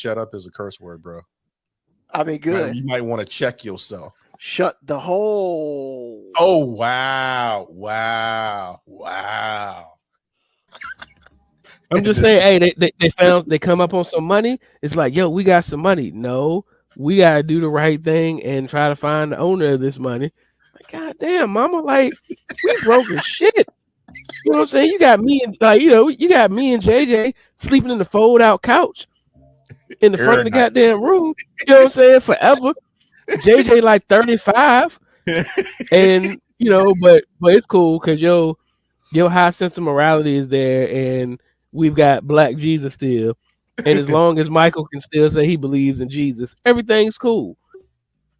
shut up is a curse word, bro. I mean, good. You might want to check yourself. Shut the hole. Oh, wow. I'm just saying, hey, they come up on some money. It's like, yo, we got some money. No, we gotta do the right thing and try to find the owner of this money. Like, God damn, mama, like we broke as shit. You know what I'm saying? You got me and you got me and JJ sleeping in the fold out couch in the front of the goddamn room. You know what I'm saying? Forever. JJ like 35. And but it's cool because your high sense of morality is there, and we've got Black Jesus still. And as long as Michael can still say he believes in Jesus, everything's cool.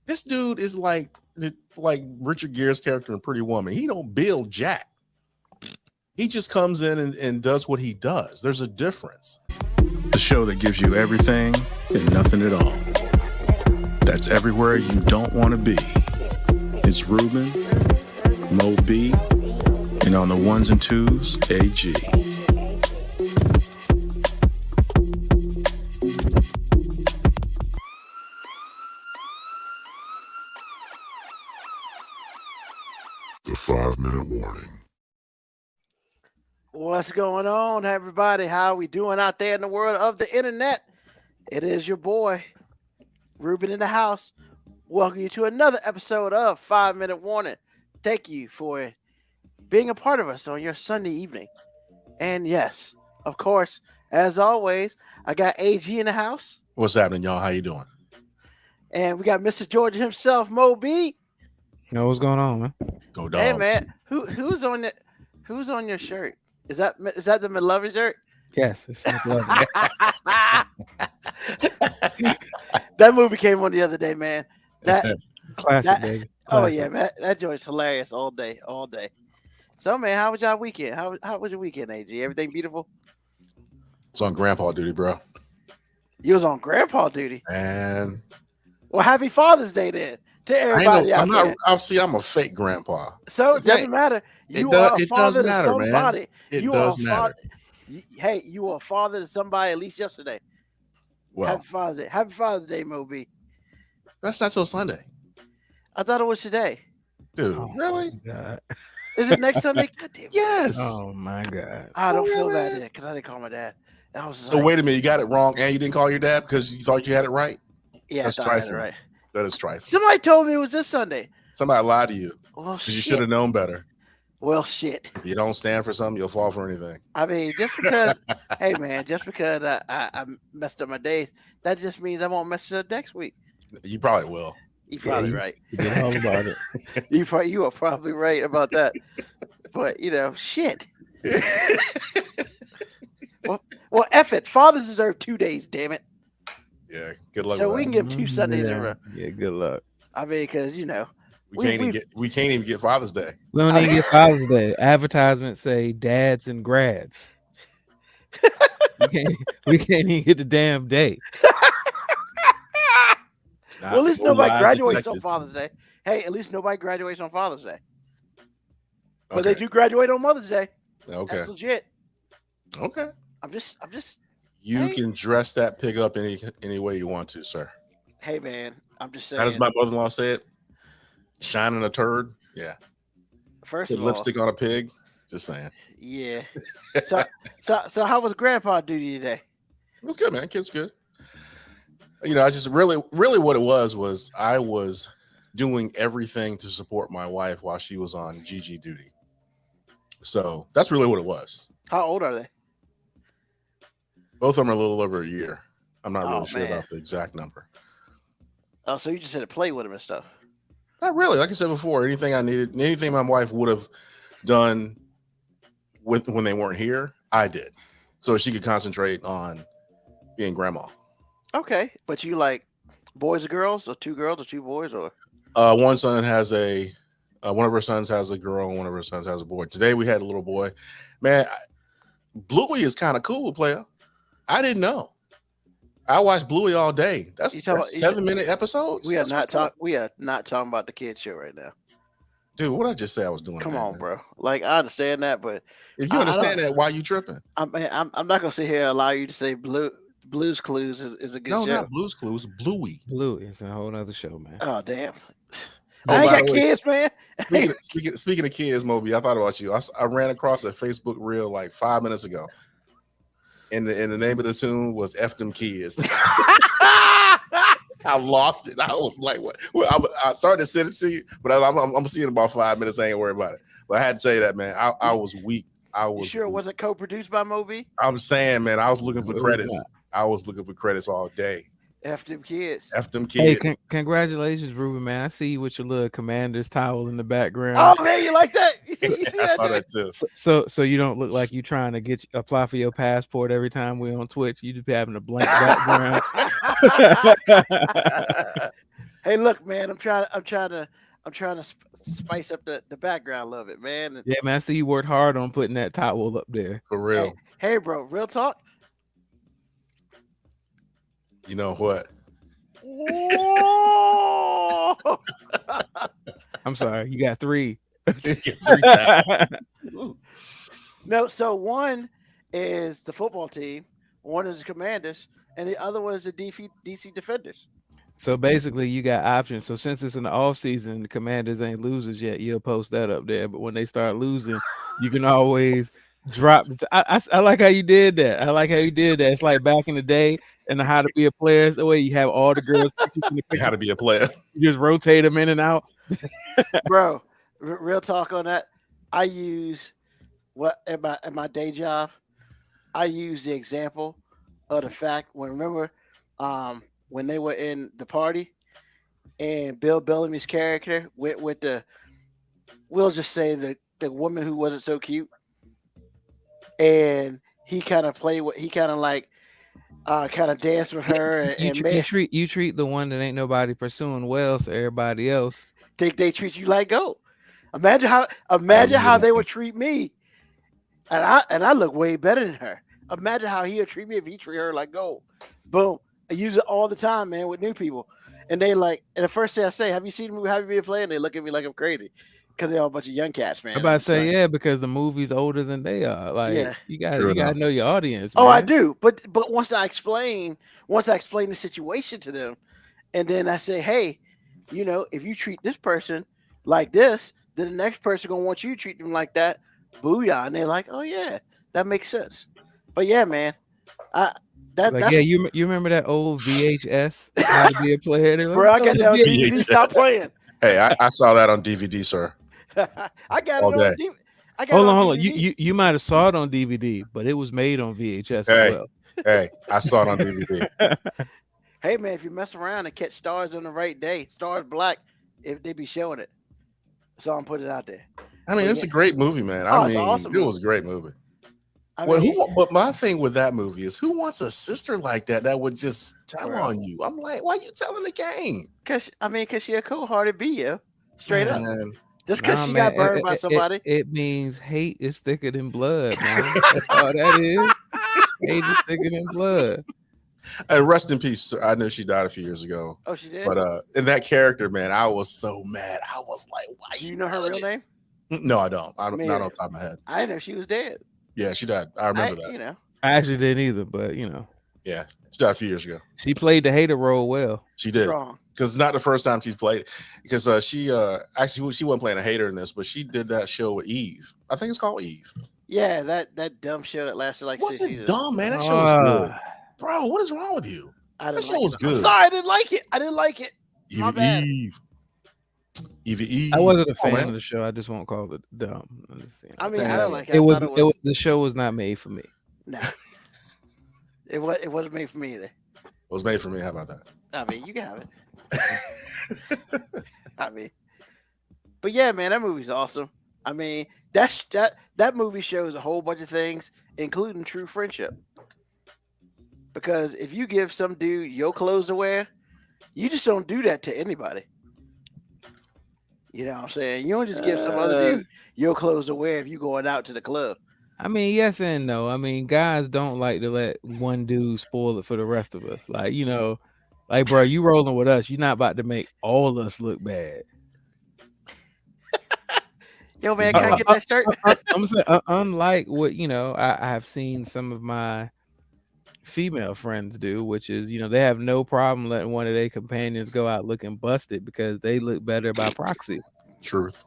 This dude is like Richard Gere's character in Pretty Woman. He don't build jack. He just comes in and does what he does. There's a difference. The show that gives you everything and nothing at all. That's everywhere you don't want to be. It's Ruben, Mo B, and on the ones and twos, AG. The 5-minute warning. What's going on, everybody? How are we doing out there in the world of the internet? It is your boy, Ruben in the house. Welcome you to another episode of 5-Minute Warning. Thank you for being a part of us on your Sunday evening. And yes, of course, as always, I got AG in the house. What's happening, y'all? How you doing? And we got Mr. Georgia himself, Mo B. Know what's going on, man? Go dogs. Hey man, who's on your shirt? Is that the McLovin shirt? Yes, it's McLovin. That movie came on the other day, man. That Classic, baby. Classic. Oh yeah, man, that joint's hilarious all day. So man, how was y'all weekend? How was your weekend, AG? Everything beautiful? It's on grandpa duty, bro. You was on grandpa duty. And well, happy Father's Day then to everybody out there. I'm a fake grandpa. So it doesn't matter. You are a father to somebody. It does matter. Hey, you were a father to somebody at least yesterday. Well, happy Father's Day. Happy Father's Day, Moby. That's not till Sunday. I thought it was today. Dude, really? Is it next Sunday? God damn it. Yes. Oh my God. I don't feel bad then because I didn't call my dad. So wait a minute, you got it wrong and you didn't call your dad because you thought you had it right? Yeah, that's trifling. Right. That is trifling. Somebody told me it was this Sunday. Somebody lied to you. Well, shit. You should have known better. Well, shit. If you don't stand for something, you'll fall for anything. I mean, just because, hey, man, just because I messed up my days, that just means I won't mess it up next week. You probably will. You're probably right. All about it. You are probably right about that. But, shit. well, F it. Fathers deserve 2 days, damn it. Yeah, good luck. So we can give 2 Sundays in a row. Yeah, good luck. I mean, because, we can't even get Father's Day. We don't even get Father's Day. Advertisements say dads and grads. we can't even get the damn day. Well, at least nobody graduates on Father's Day. Hey, at least nobody graduates on Father's Day. But they do graduate on Mother's Day. Okay. That's legit. Okay. I'm just. You can dress that pig up any way you want to, sir. Hey, man, I'm just saying. How does my brother-in-law say it? Shining a turd? Yeah. First Put of all, lipstick on a pig? Just saying. Yeah. So how was grandpa duty today? It was good, man. Kid's good. I just really what it was I was doing everything to support my wife while she was on GG duty. So that's really what it was. How old are they? Both of them are a little over a year. I'm not really sure about the exact number. Oh, so you just had to play with them and stuff? Not really. Like I said before, anything I needed, anything my wife would have done when they weren't here, I did. So she could concentrate on being grandma. Okay. But you like boys or girls, or 2 girls or 2 boys, or? One son has one of her sons has a girl and one of her sons has a boy. Today we had a little boy. Man, Bluey is kind of cool, player. I didn't know. I watched Bluey all day. That's 7-minute episodes. We are not talking about the kids show right now. Dude, what did I just say I was doing? Come on, bro. Like, I understand that, but if you understand that, why are you tripping? I'm not gonna sit here and allow you to say Blue's Clues is a good No, show. not Blue's Clues. Bluey. Blue is a whole other show, man. Oh damn! Oh, I ain't by got the way, kids, man. speaking of kids, Moby, I thought about you. I ran across a Facebook reel like 5 minutes ago, and the name of the tune was "F them kids." I lost it. I was like, "What?" Well, I started to send it to you, but I'm seeing about 5 minutes. I ain't worried about it. But I had to tell you that, man. I was weak. I You was sure it weak. wasn't co-produced by Moby? I'm saying, man, I was looking for It was credits. not. I was looking for credits all day. F them kids. F them Hey, kids. congratulations, Ruben, man. I see you with your little commander's towel in the background. Oh man, you like that? You see I that? saw Jay? that too. So you don't look like you trying to apply for your passport every time we're on Twitch. You just be having a blank background. Hey, look, man. I'm trying to spice up the background a little bit, man. And, Yeah, man. I see you worked hard on putting that towel up there. For real. hey, bro, real talk. You know what? Whoa! I'm sorry, you got 3. 3 times. No, so one is the football team, one is the Commanders, and the other one is the DC Defenders. So basically, you got options. So since it's in the off season, the Commanders ain't losers yet. You'll post that up there. But when they start losing, you can always drop. I like how you did that. I like how you did that. It's like back in the day and How to Be a Player. The way you have all the girls How to be a player. you just rotate them in and out. Bro, real talk on that. I use at my day job. I use the example of the fact when when they were in the party and Bill Bellamy's character went with we'll just say the woman who wasn't so cute, and he kind of played what he kind of like kind of danced with her and You treat the one that ain't nobody pursuing well, so everybody else think they treat you like gold. Imagine how they would treat me, and I look way better than her. Imagine how he would treat me if he treat her like gold. Boom. I use it all the time, man, with new people. And they like, and the first thing I say, have you seen the movie Happy Be Playing? They look at me like I'm crazy because they're all a bunch of young cats, man. I'm about to say, yeah, because the movie's older than they are. Like, Yeah. you gotta know your audience. Oh, man. I do. But once I explain the situation to them, and then I say, hey, if you treat this person like this, then the next person gonna want you to treat them like that. Booyah. And they're like, oh yeah, that makes sense. But yeah, man. You remember that old VHS How to Be a Player? Like, bro, I got that on DVD. Stop playing. Hey, I saw that on DVD, sir. I got All it day. on DVD. Hold on. You might have saw it on DVD, but it was made on VHS Hey. as well. Hey, I saw it on DVD. Hey man, if you mess around and catch Stars on the right day, Stars Black, if they be showing it. So I'm putting it out there. I mean, it's a great movie, man. It's an awesome it was a great movie. I But my thing with that movie is who wants a sister like that would just tell on you? I'm like, why are you telling the game? Cause she a cold-hearted B, yo. Straight up. Man. Just because she got burned by somebody. It means hate is thicker than blood, man. That's all that is. Hate is thicker than blood. And rest in peace. Sir. I know she died a few years ago. Oh, she did? But in that character, man, I was so mad. I was like, why? Do you know her real name? No, I don't. I'm Man. not on top of my head. I didn't know she was dead. Yeah, she died. I remember that. You know. I actually didn't either, but Yeah, she died a few years ago. she played the hater role well. She did. Strong. Because it's not the first time she's played it. Because she wasn't playing a hater in this, but she did that show with Eve. I think it's called Eve. Yeah, that dumb show that lasted like 6 Wasn't seasons. dumb, man. That show was good. Bro, what is wrong with you? I didn't That show was it. good. I'm sorry, I didn't like it. My bad. Eve. I wasn't a fan man. of the show. I just won't call it dumb. I mean, I don't like it. It was the show was not made for me. No. It wasn't made for me either. It was made for me. How about that? I mean, you can have it. I mean, but yeah, man, that movie's awesome. I mean, that movie shows a whole bunch of things, including true friendship. Because if you give some dude your clothes to wear, you just don't do that to anybody. You know what I'm saying? You don't just give some other dude your clothes to wear if you going out to the club. I mean, yes and no. I mean, guys don't like to let one dude spoil it for the rest of us. Like, like, bro, you rolling with us. You're not about to make all of us look bad. Yo, man, can I get that shirt? I'm saying, unlike what, I have seen some of my female friends do, which is, they have no problem letting one of their companions go out looking busted because they look better by proxy. Truth.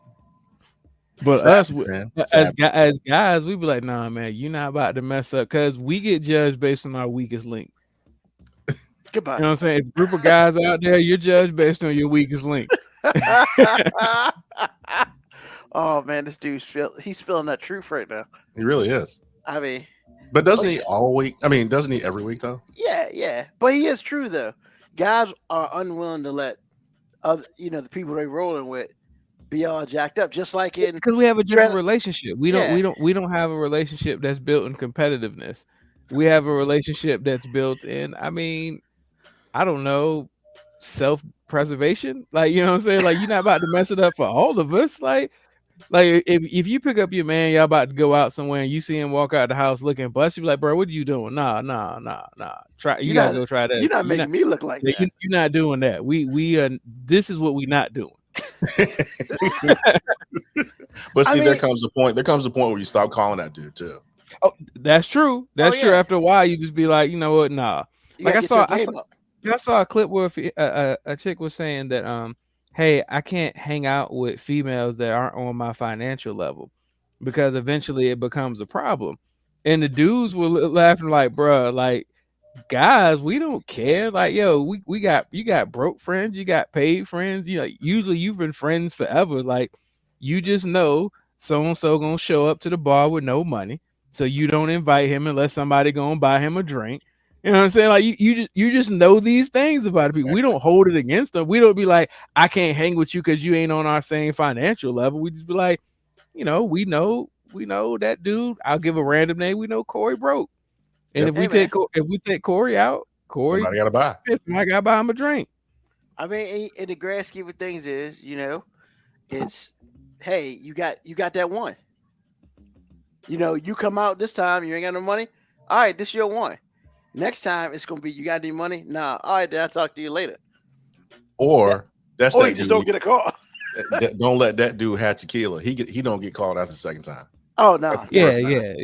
But Savage, us, man. as Savage. as guys, we be like, nah, man, you're not about to mess up because we get judged based on our weakest link. Goodbye. You know what I'm saying? If a group of guys out there, you're judged based on your weakest link. Oh man, this dude's he's spilling that truth right now. He really is. I mean, But doesn't he all week? I mean, doesn't he every week though? yeah. But he is true though. Guys are unwilling to let the people they rolling with be all jacked up, just like in Because we have a different Trent- relationship. We Yeah. don't have a relationship that's built in competitiveness. We have a relationship that's built in, I mean, I don't know, self-preservation. Like, you know what I'm saying? Like, you're not about to mess it up for all of us. Like if you pick up your man, y'all about to go out somewhere and you see him walk out the house looking busted, you be like, bro, what are you doing? Nah. Try you gotta go try that. You're not making me look like that. You're not doing that. We are, this is what we not doing. But see, mean- there comes a point where you stop calling that dude too. Oh, that's true. That's true. yeah. After a while, you just be like, you know what? Nah. You Like gotta I get your saw- game up. I saw a clip where a chick was saying that hey, I can't hang out with females that aren't on my financial level because eventually it becomes a problem. And the dudes were laughing like, bruh, like, guys, we don't care. Like, yo, you got broke friends, you got paid friends. Usually you've been friends forever. Like, you just know so and so gonna show up to the bar with no money, so you don't invite him unless somebody gonna buy him a drink. You know what I'm saying? Like, you just know these things about people. We don't hold it against them. We don't be like, I can't hang with you because you ain't on our same financial level. We just be like, we know that dude. I'll give a random name. We know Corey broke, and Yep. if we take Corey out, Somebody gotta buy. I gotta buy him a drink. I mean, in the grand scheme of things, it's hey, you got that one. You come out this time, you ain't got no money. All right, this your one. Next time it's gonna be you got any money? Nah. All right, then I'll talk to you later. Or that's Or that you just dude. don't get a call. Don't let that dude have tequila. He don't get called out the second time. Oh no. Yeah. First time.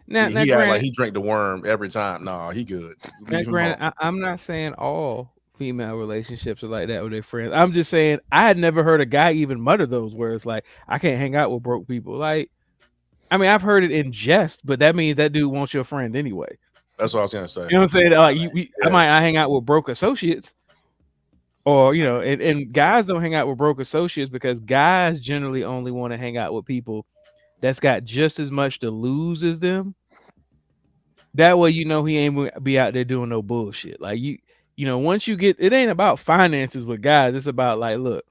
Now, he now act granted, like he drank the worm every time. No, he good. now, Leave him granted, alone. I'm not saying all female relationships are like that with their friends. I'm just saying I had never heard a guy even mutter those words like, I can't hang out with broke people. Like, I mean, I've heard it in jest, but that means that dude wants your friend anyway. That's what I was gonna say. You know what I'm saying? Like, I Yeah. might not hang out with broke associates, or and guys don't hang out with broke associates because guys generally only want to hang out with people that's got just as much to lose as them. That way, he ain't gonna be out there doing no bullshit. Like once you get, it ain't about finances with guys. It's about like, look,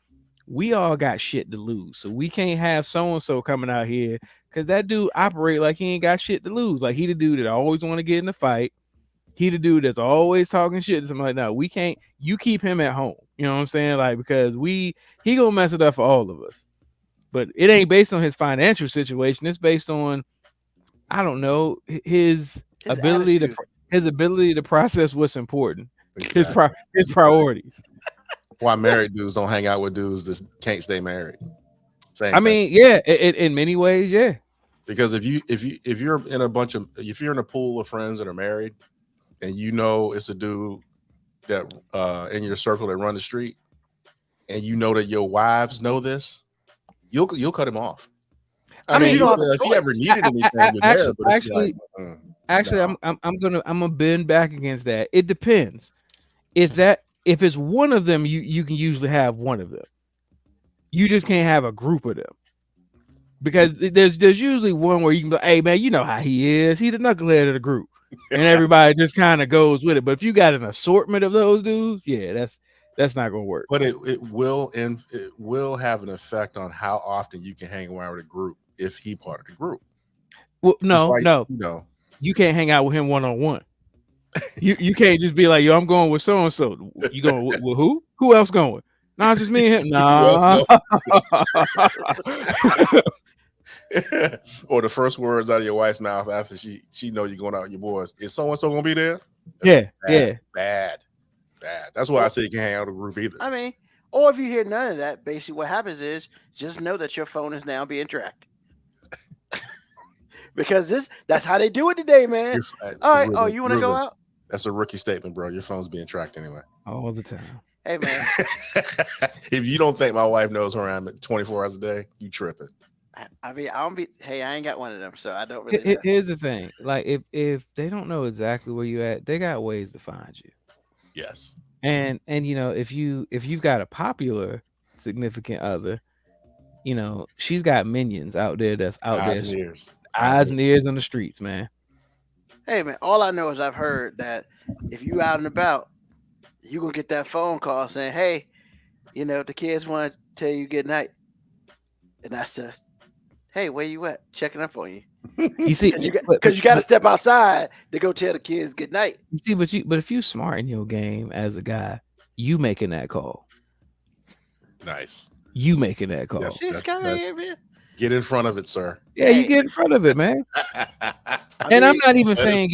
we all got shit to lose, so we can't have so and so coming out here because that dude operate like he ain't got shit to lose. Like, he the dude that always want to get in a fight. He the dude that's always talking shit to somebody. No, we can't. You keep him at home. You know what I'm saying? Like, because he gonna mess it up for all of us. But it ain't based on his financial situation. It's based on, I don't know, his ability to process what's important. Exactly. His priorities. Why married dudes don't hang out with dudes that can't stay married. Same I thing. mean, yeah, in many ways, yeah. Because if you're in if you're in a pool of friends that are married, and it's a dude that in your circle that run the street, and that your wives know this, you'll cut him off. I mean, you don't have a if you choice. ever needed anything, you're there. But it's Actually, no. I'm gonna bend back against that. It depends. If it's one of them, you can usually have one of them. You just can't have a group of them. Because there's usually one where you can go, hey man, you know how he is. He's the knucklehead of the group. And everybody just kind of goes with it. But if you got an assortment of those dudes, yeah, that's not gonna work. But it will have an effect on how often you can hang around with a group if he part of the group. Well, Just like, no. You can't hang out with him one-on-one. You can't just be like, yo, I'm going with so and so. You going with who? Who else going? Nah, it's just me and him. Nah. Or the first words out of your wife's mouth after she know you're going out with your boys. Is so and so gonna be there? Bad. Bad. That's why I say you can't hang out with a group either. I mean, or if you hear none of that, basically what happens is just know that your phone is now being tracked. Because that's how they do it today, man. All right. Oh, you want to go out? That's a rookie statement, bro. Your phone's being tracked anyway. all the time. Hey man, If you don't think my wife knows where I'm at 24 hours a day, you tripping. I mean, I don't be. Hey, I ain't got one of them, so I don't really. Know. Here's the thing: like, if they don't know exactly where you at, they got ways to find you. Yes. And you know, if you've got a popular significant other, you know, she's got minions out there that's out Eyes there, and ears. eyes and ears on the streets, man. Hey man, all I know is I've heard that if you out and about, you gonna get that phone call saying, "Hey, you know, the kids want to tell you good night," and that's just, "Hey, where you at? Checking up on you." You see, Because you got to step outside to go tell the kids good night. You see, but if you smart in your game as a guy, you making that call. Nice. You making that call. Yes. She's coming here, man. Get in front of it, sir. Yeah, you get in front of it, man. And I'm not even saying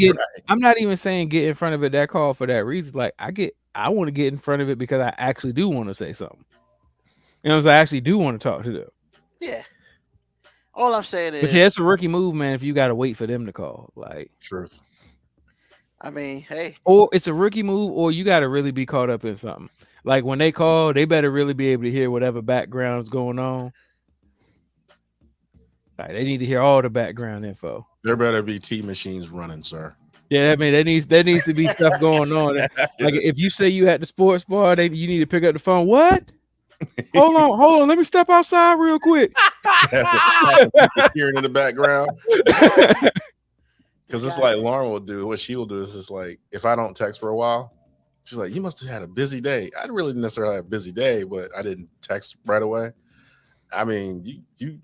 I'm not even saying get in front of it. That call for that reason. Like I want to get in front of it because I actually do want to say something. You know what I'm saying? I actually do want to talk to them. Yeah. All I'm saying is, But yeah, it's a rookie move, man. If you got to wait for them to call, like, Truth. I mean, hey, or it's a rookie move, or you got to really be caught up in something. Like when they call, they better really be able to hear whatever background's going on. Like they need to hear all the background info. There better be T machines running, sir. Yeah, I mean, there needs to be stuff going on. Like if you say you at the sports bar, you need to pick up the phone. What? Hold on. Let me step outside real quick. Hearing in the background. Because it's like Lauren will do. What she will do is just like, if I don't text for a while, she's like, you must have had a busy day. I didn't really necessarily have a busy day, but I didn't text right away. I mean, you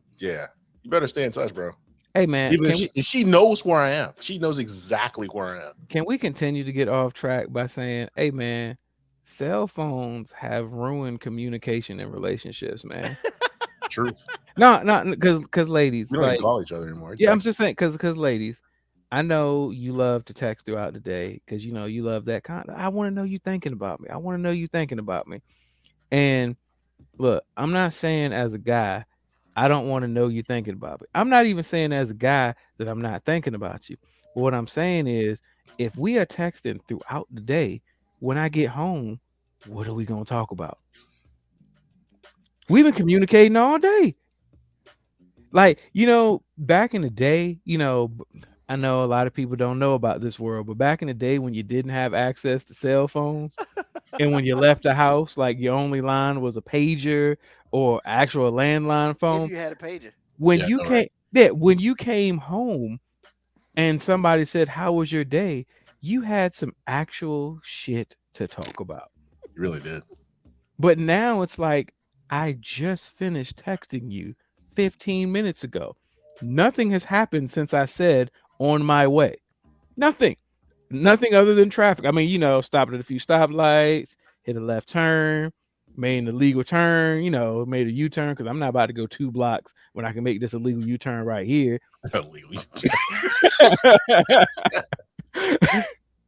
better stay in touch, bro. Hey man, even if she knows where I am. She knows exactly where I am. Can we continue to get off track by saying, hey man, cell phones have ruined communication and relationships, man. Truth. No, because ladies, we don't even call each other anymore. Yeah, I'm just saying because ladies, I know you love to text throughout the day because you know you love that kind of. I want to know you thinking about me. I want to know you thinking about me. And look, I'm not saying as a guy, I don't want to know you thinking about me. I'm not even saying as a guy that I'm not thinking about you. But what I'm saying is, if we are texting throughout the day, when I get home, what are we gonna talk about? We've been communicating all day. Like, you know, back in the day, you know, I know a lot of people don't know about this world, but back in the day when you didn't have access to cell phones and when you left the house, like your only line was a pager or actual landline phone. if you had a pager. When you came home and somebody said, how was your day? You had some actual shit to talk about. You really did. But now it's like, I just finished texting you 15 minutes ago. Nothing has happened since I said on my way. Nothing other than traffic. I mean, you know, stopped at a few stoplights, hit a left turn, made an illegal turn, you know, made a U-turn because I'm not about to go 2 blocks when I can make this illegal U-turn right here. Illegal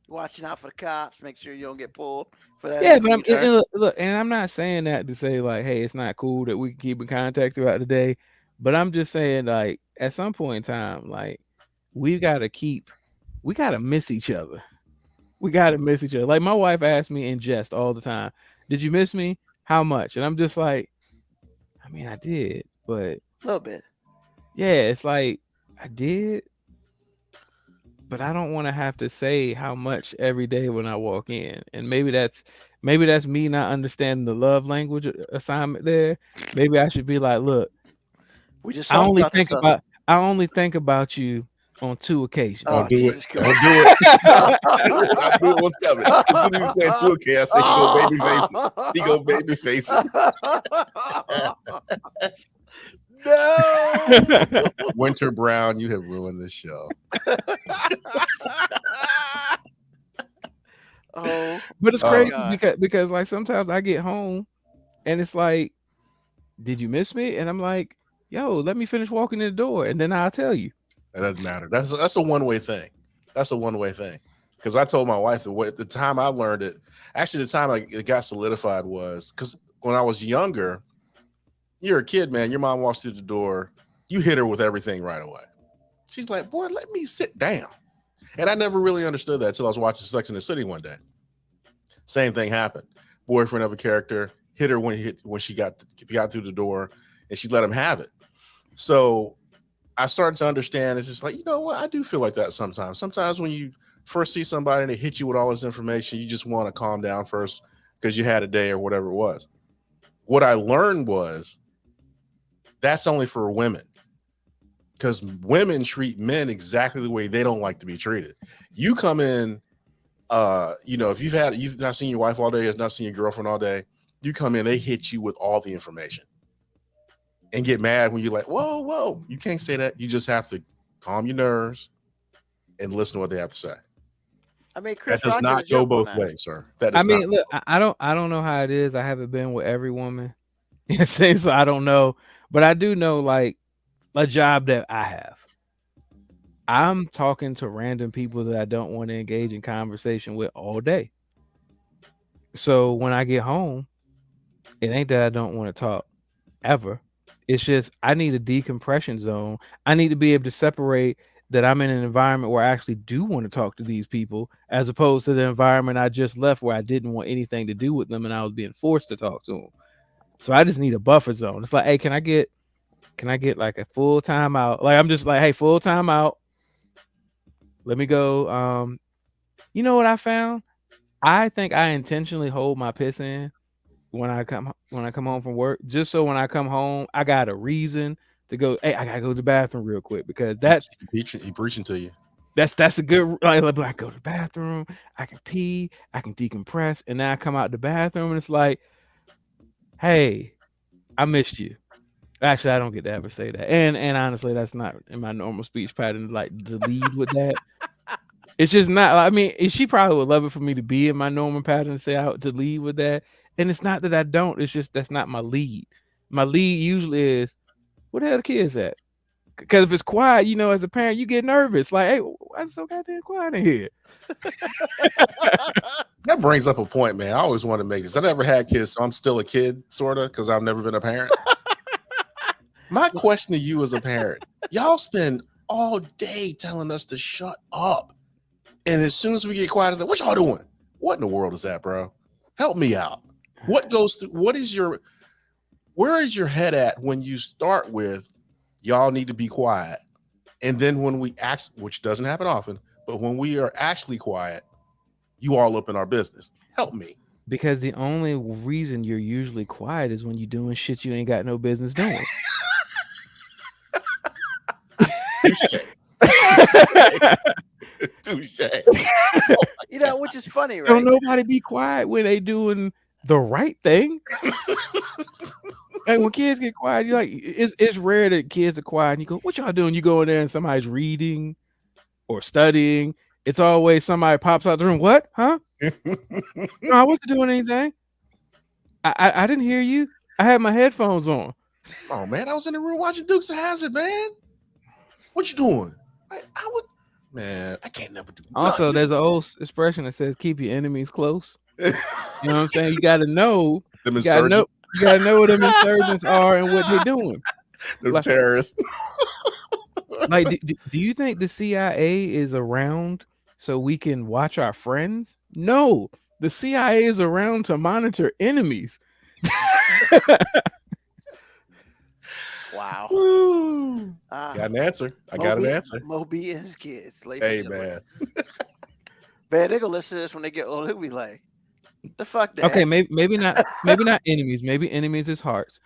Watching out for the cops, make sure you don't get pulled for that. Yeah, but look, and I'm not saying that to say like, hey, it's not cool that we can keep in contact throughout the day, but I'm just saying like at some point in time, like we gotta miss each other. We gotta miss each other. Like my wife asked me in jest all the time, "Did you miss me? How much?" And I'm just like, I mean, I did, but a little bit. Yeah, it's like I did. But I don't want to have to say how much every day when I walk in. And maybe that's me not understanding the love language assignment there. Maybe I should be like, look, we just I only think about you on 2 occasions. Don't do it. Don't do it. I knew it was coming. As soon as he said 2 occasions, I said he go baby face it. No. Winter Brown, you have ruined this show. But it's crazy because like sometimes I get home and it's like, did you miss me? And I'm like, yo, let me finish walking in the door and then I'll tell you. It doesn't matter. That's a one-way thing. That's a one-way thing. Because I told my wife the time I learned it, actually the time it got solidified was because when I was younger, you're a kid, man. Your mom walks through the door. You hit her with everything right away. She's like, boy, let me sit down. And I never really understood that until I was watching Sex in the City one day. Same thing happened. Boyfriend of a character hit her when she got through the door, and she let him have it. So I started to understand. It's just like, you know what? I do feel like that sometimes. Sometimes when you first see somebody and they hit you with all this information, you just want to calm down first because you had a day or whatever it was. What I learned was that's only for women, because women treat men exactly the way they don't like to be treated. You come in, if you've not seen your wife all day, has not seen your girlfriend all day, you come in, they hit you with all the information and get mad when you're like, whoa, you can't say that. You just have to calm your nerves and listen to what they have to say. I mean, Chris that does Rock not did a go joke on both that. ways, sir. That is Look, I don't know how it is. I haven't been with every woman. You know what I'm saying? So I don't know, but I do know, like, a job that I have. I'm talking to random people that I don't want to engage in conversation with all day. So when I get home, it ain't that I don't want to talk ever. It's just I need a decompression zone. I need to be able to separate that I'm in an environment where I actually do want to talk to these people, as opposed to the environment I just left where I didn't want anything to do with them and I was being forced to talk to them. So I just need a buffer zone. It's like, hey, can I get like a full time out? Like, I'm just like, hey, full time out. Let me go. You know what I found? I think I intentionally hold my piss in when I come home from work, just so when I come home, I got a reason to go. Hey, I gotta go to the bathroom real quick, because that's he preaching to you. That's a good, like, I go to the bathroom, I can pee, I can decompress, and then I come out the bathroom and it's like, hey, I missed you. Actually, I don't get to ever say that, and honestly, that's not in my normal speech pattern, like, to lead with that. It's just not. I mean, she probably would love it for me to be in my normal pattern to say out to lead with that. And it's not that I don't. It's just that's not my lead. My lead usually is, where the hell the kids at? Because if it's quiet, as a parent, you get nervous. Like, hey, why is it so goddamn quiet in here? That brings up a point, man. I always want to make this. I never had kids, so I'm still a kid, sort of, because I've never been a parent. My question to you as a parent, y'all spend all day telling us to shut up. And as soon as we get quiet, it's like, what y'all doing? What in the world is that, bro? Help me out. What goes through? Where is your head at when you start with, y'all need to be quiet? And then when we which doesn't happen often, but when we are actually quiet, you all up in our business. Help me. Because the only reason you're usually quiet is when you're doing shit you ain't got no business doing. Touche. Which is funny, right? Don't nobody be quiet when they doing the right thing. Like, when kids get quiet, you're like, it's rare that kids are quiet and you go, what y'all doing? You go in there and somebody's reading or studying. It's always somebody pops out the room. What? Huh? No, I wasn't doing anything. I didn't hear you. I had my headphones on. Oh man, I was in the room watching Dukes of Hazzard, man. What you doing? I can't never do nothing. Also, there's an old expression that says, keep your enemies close. You know what I'm saying? You got to know. You got to know what them insurgents are and what they're doing. The terrorists. Like, do you think the CIA is around so we can watch our friends? No, the CIA is around to monitor enemies. Wow. Got an answer. I got an answer. Moby and his kids. Hey, man. Man, they're going to listen to this when they get older. They'll be like, the fuck that? Okay, maybe not enemies. Maybe enemies is hearts.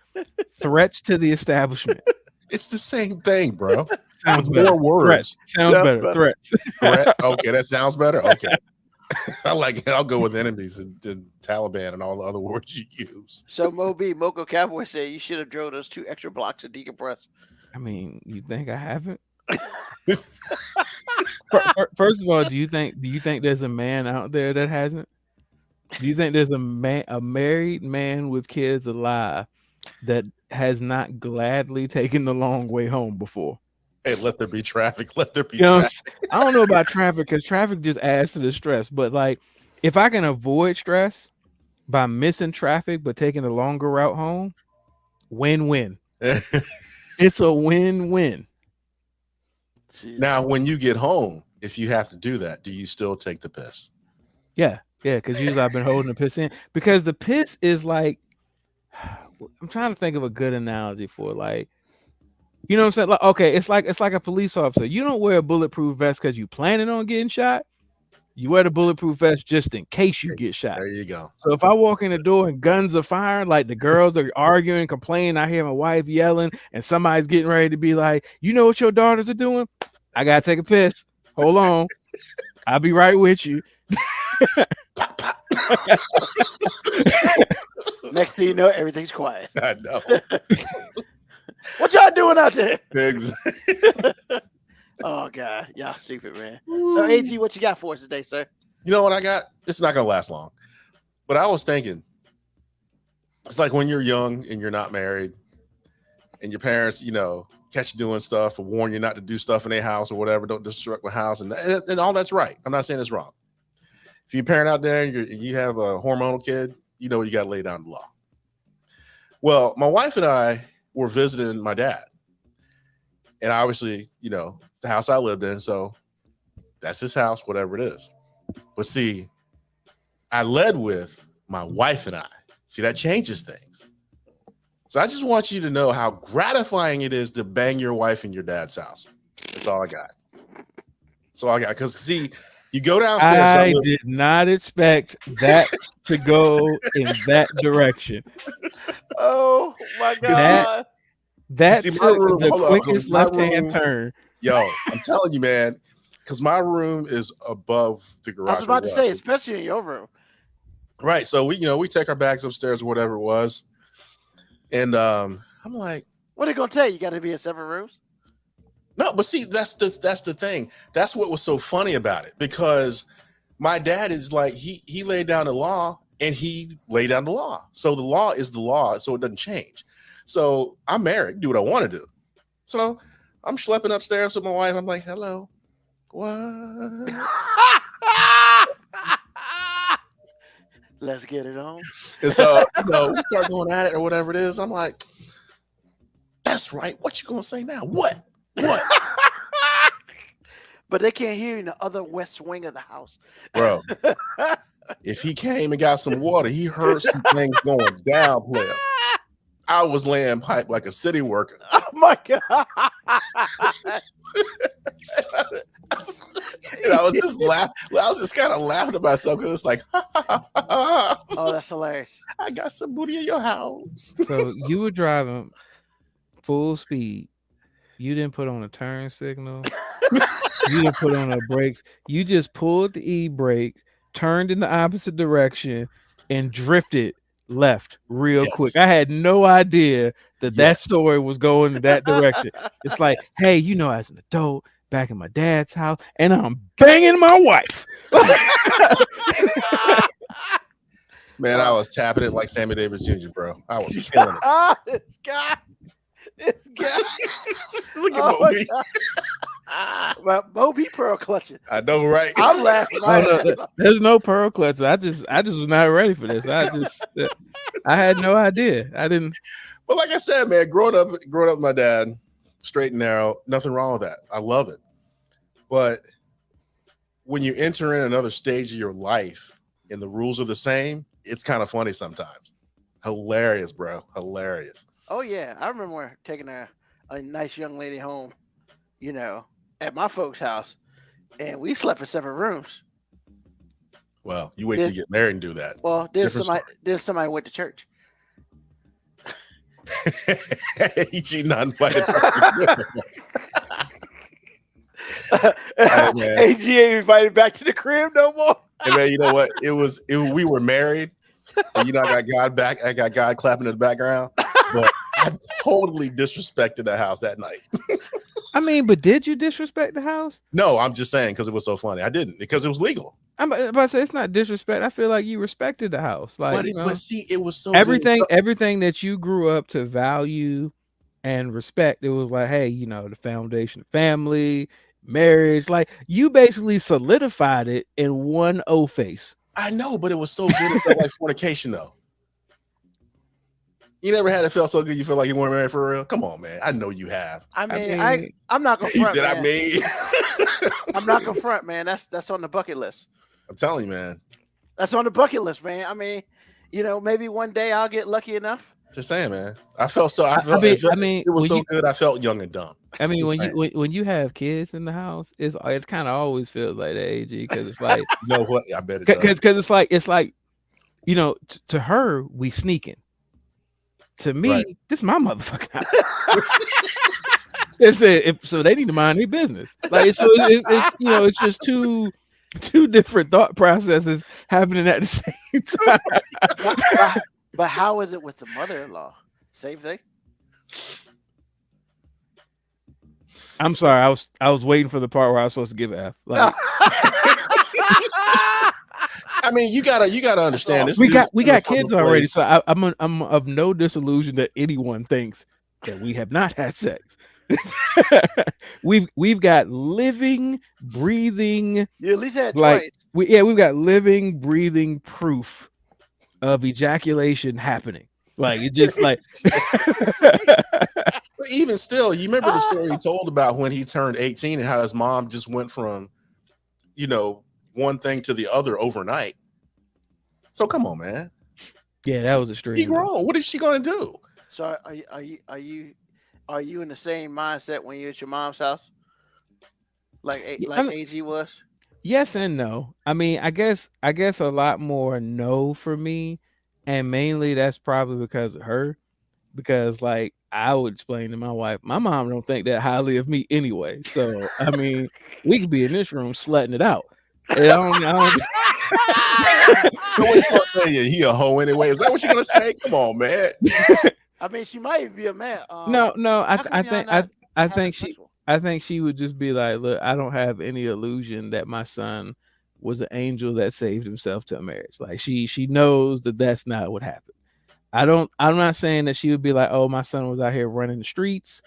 Threats to the establishment. It's the same thing, bro. Sounds More better. words. Sounds better. Threats. Threat? Okay, that sounds better. Okay. I like it. I'll go with enemies and Taliban and all the other words you use. So Moco Cowboy said you should have drove those 2 extra blocks to decompress. I mean, you think I haven't? First of all, do you think there's a man out there that hasn't? Do you think there's a married man with kids alive that has not gladly taken the long way home before? Hey, let there be traffic. Let there be traffic. I don't know about traffic, because traffic just adds to the stress. But like, if I can avoid stress by missing traffic but taking a longer route home, win-win. It's a win-win. Now, when you get home, if you have to do that, do you still take the piss? Yeah, because usually I've been holding the piss in because the piss is like, I'm trying to think of a good analogy for like, you know what I'm saying? Like, okay, it's like a police officer. You don't wear a bulletproof vest because you planning on getting shot. You wear the bulletproof vest just in case you get shot. There you go. So if I walk in the door and guns are firing, like the girls are arguing, complaining, I hear my wife yelling, and somebody's getting ready to be like, you know what your daughters are doing? I gotta take a piss. Hold on. I'll be right with you. Next thing you know, everything's quiet. I know. What y'all doing out there? Exactly. Oh God, y'all stupid, man. So AG, what you got for us today, sir? You know what I got? It's not gonna last long. But I was thinking, it's like when you're young and you're not married, and your parents, you know, catch you doing stuff or warn you not to do stuff in their house or whatever. Don't disrupt the house, and all that's right. I'm not saying it's wrong. If you're a parent out there and you have a hormonal kid, you know you got to lay down the law. Well, my wife and I were visiting my dad, and obviously, you know, it's the house I lived in, so that's his house, whatever it is. But see, I led with my wife and I. See, that changes things. So I just want you to know how gratifying it is to bang your wife in your dad's house. That's all I got. That's all I got. Because see, you go downstairs. I did not expect that to go in that direction. Oh my God. That's See, my room- the hold on, quickest my left-hand room- turn. Yo, I'm telling you, man, because my room is above the garage. I was about to door. say, especially in your room. Right. So we take our bags upstairs or whatever it was. And I'm like, What are they gonna tell you? You gotta be in separate rooms? no, but see, that's the thing. That's what was so funny about it, because my dad is like, he laid down the law and he laid down the law. So the law is the law, so it doesn't change. So I'm married, do what I want to do. So I'm schlepping upstairs with my wife. I'm like, hello. What? Let's get it on. And so, we start going at it or whatever it is. I'm like, that's right. What you gonna say now? What? What? But they can't hear you in the other west wing of the house. Bro, if he came and got some water, he heard some things going down, player. I was laying pipe like a city worker. Oh my God. And I was just laughing. I was just kind of laughing at myself because it's like, Oh, that's hilarious. I got some booty in your house. So you were driving full speed. You didn't put on a turn signal. You didn't put on the brakes. You just pulled the e-brake, turned in the opposite direction, and drifted left real Yes. quick. I had no idea that Yes. story was going in that direction. It's like, hey, as an adult, back in my dad's house, and I'm banging my wife. Man, I was tapping it like Sammy Davis Jr., bro. I was killing it. This guy. Look at Oh my Moby. God. Well, Moby pearl clutching. I know, right? I'm laughing. There's no pearl clutch. I just was not ready for this. I had no idea. I didn't. But like I said, man, growing up with my dad, straight and narrow, nothing wrong with that. I love it. But when you enter in another stage of your life and the rules are the same, it's kind of funny sometimes. Hilarious, bro. Hilarious. Oh yeah, I remember taking a nice young lady home, at my folks' house, and we slept in separate rooms. Well, you wait till you get married and do that. Well, then somebody went to church. AG not invited. man. AG ain't invited back to the crib no more. Hey man, you know what? We were married, and I got God clapping in the background. But I totally disrespected the house that night. I mean, but did you disrespect the house? No, I'm just saying because it was so funny. I didn't, because it was legal. I'm about to say it's not disrespect. I feel like you respected the house. Like, But see, it was so everything that you grew up to value and respect. It was like, hey, the foundation of family, marriage. Like, you basically solidified it in one O-face. I know, but it was so good. It felt like fornication, though. You never had it felt so good you feel like you weren't married for real? Come on, man. I know you have. I mean, mean- I'm not gonna He front, said, man. I mean. I'm not gonna front, man. That's on the bucket list. I'm telling you, man. That's on the bucket list, man. I mean, maybe one day I'll get lucky enough. Just saying, man. I felt so. I mean, it was when so you- good. I felt young and dumb. I mean, Just when you have kids in the house, it kind of always feels like that, AG, because it's like You know what? I bet it does. because it's like to her we sneaking. To me, Right. this is my motherfucking house. So they need to mind their business. Like so, it's just two different thought processes happening at the same time. But how is it with the mother-in-law? Same thing. I'm sorry, I was waiting for the part where I was supposed to give F. Like I mean, you gotta understand this. we dude's got coming from kids a already, place- so I'm of no disillusion that anyone thinks that we have not had sex. we've got living, breathing. You at least had Like, twice. we've got living, breathing proof of ejaculation happening. Like it's just like But even still, you remember the story he told about when he turned 18 and how his mom just went from, one thing to the other overnight. So come on, man. yeah, that was extreme. He grown. What is she gonna do? So are you in the same mindset when you're at your mom's house? Like I mean- AG was? Yes and no. I mean, I guess a lot more no for me, and mainly that's probably because of her. Because like I would explain to my wife, my mom don't think that highly of me anyway. So I mean, we could be in this room slutting it out. And I don't So what you gonna say? He a hoe anyway. Is that what you're gonna say? Come on, man. I mean, she might even be a man. no. how come I y'all think not I having think she sexual? I think she would just be like, look, I don't have any illusion that my son was an angel that saved himself to a marriage. Like she knows that that's not what happened. I'm not saying that she would be like, oh, my son was out here running the streets,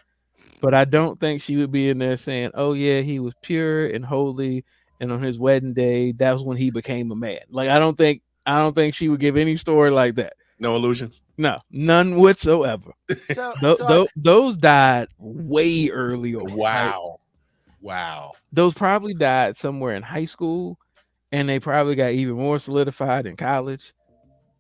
but I don't think she would be in there saying, oh yeah, he was pure and holy, and on his wedding day, that was when he became a man. Like I don't think she would give any story like that. No illusions. No, none whatsoever. So Those died way earlier. Wow. Wow. Those probably died somewhere in high school, and they probably got even more solidified in college.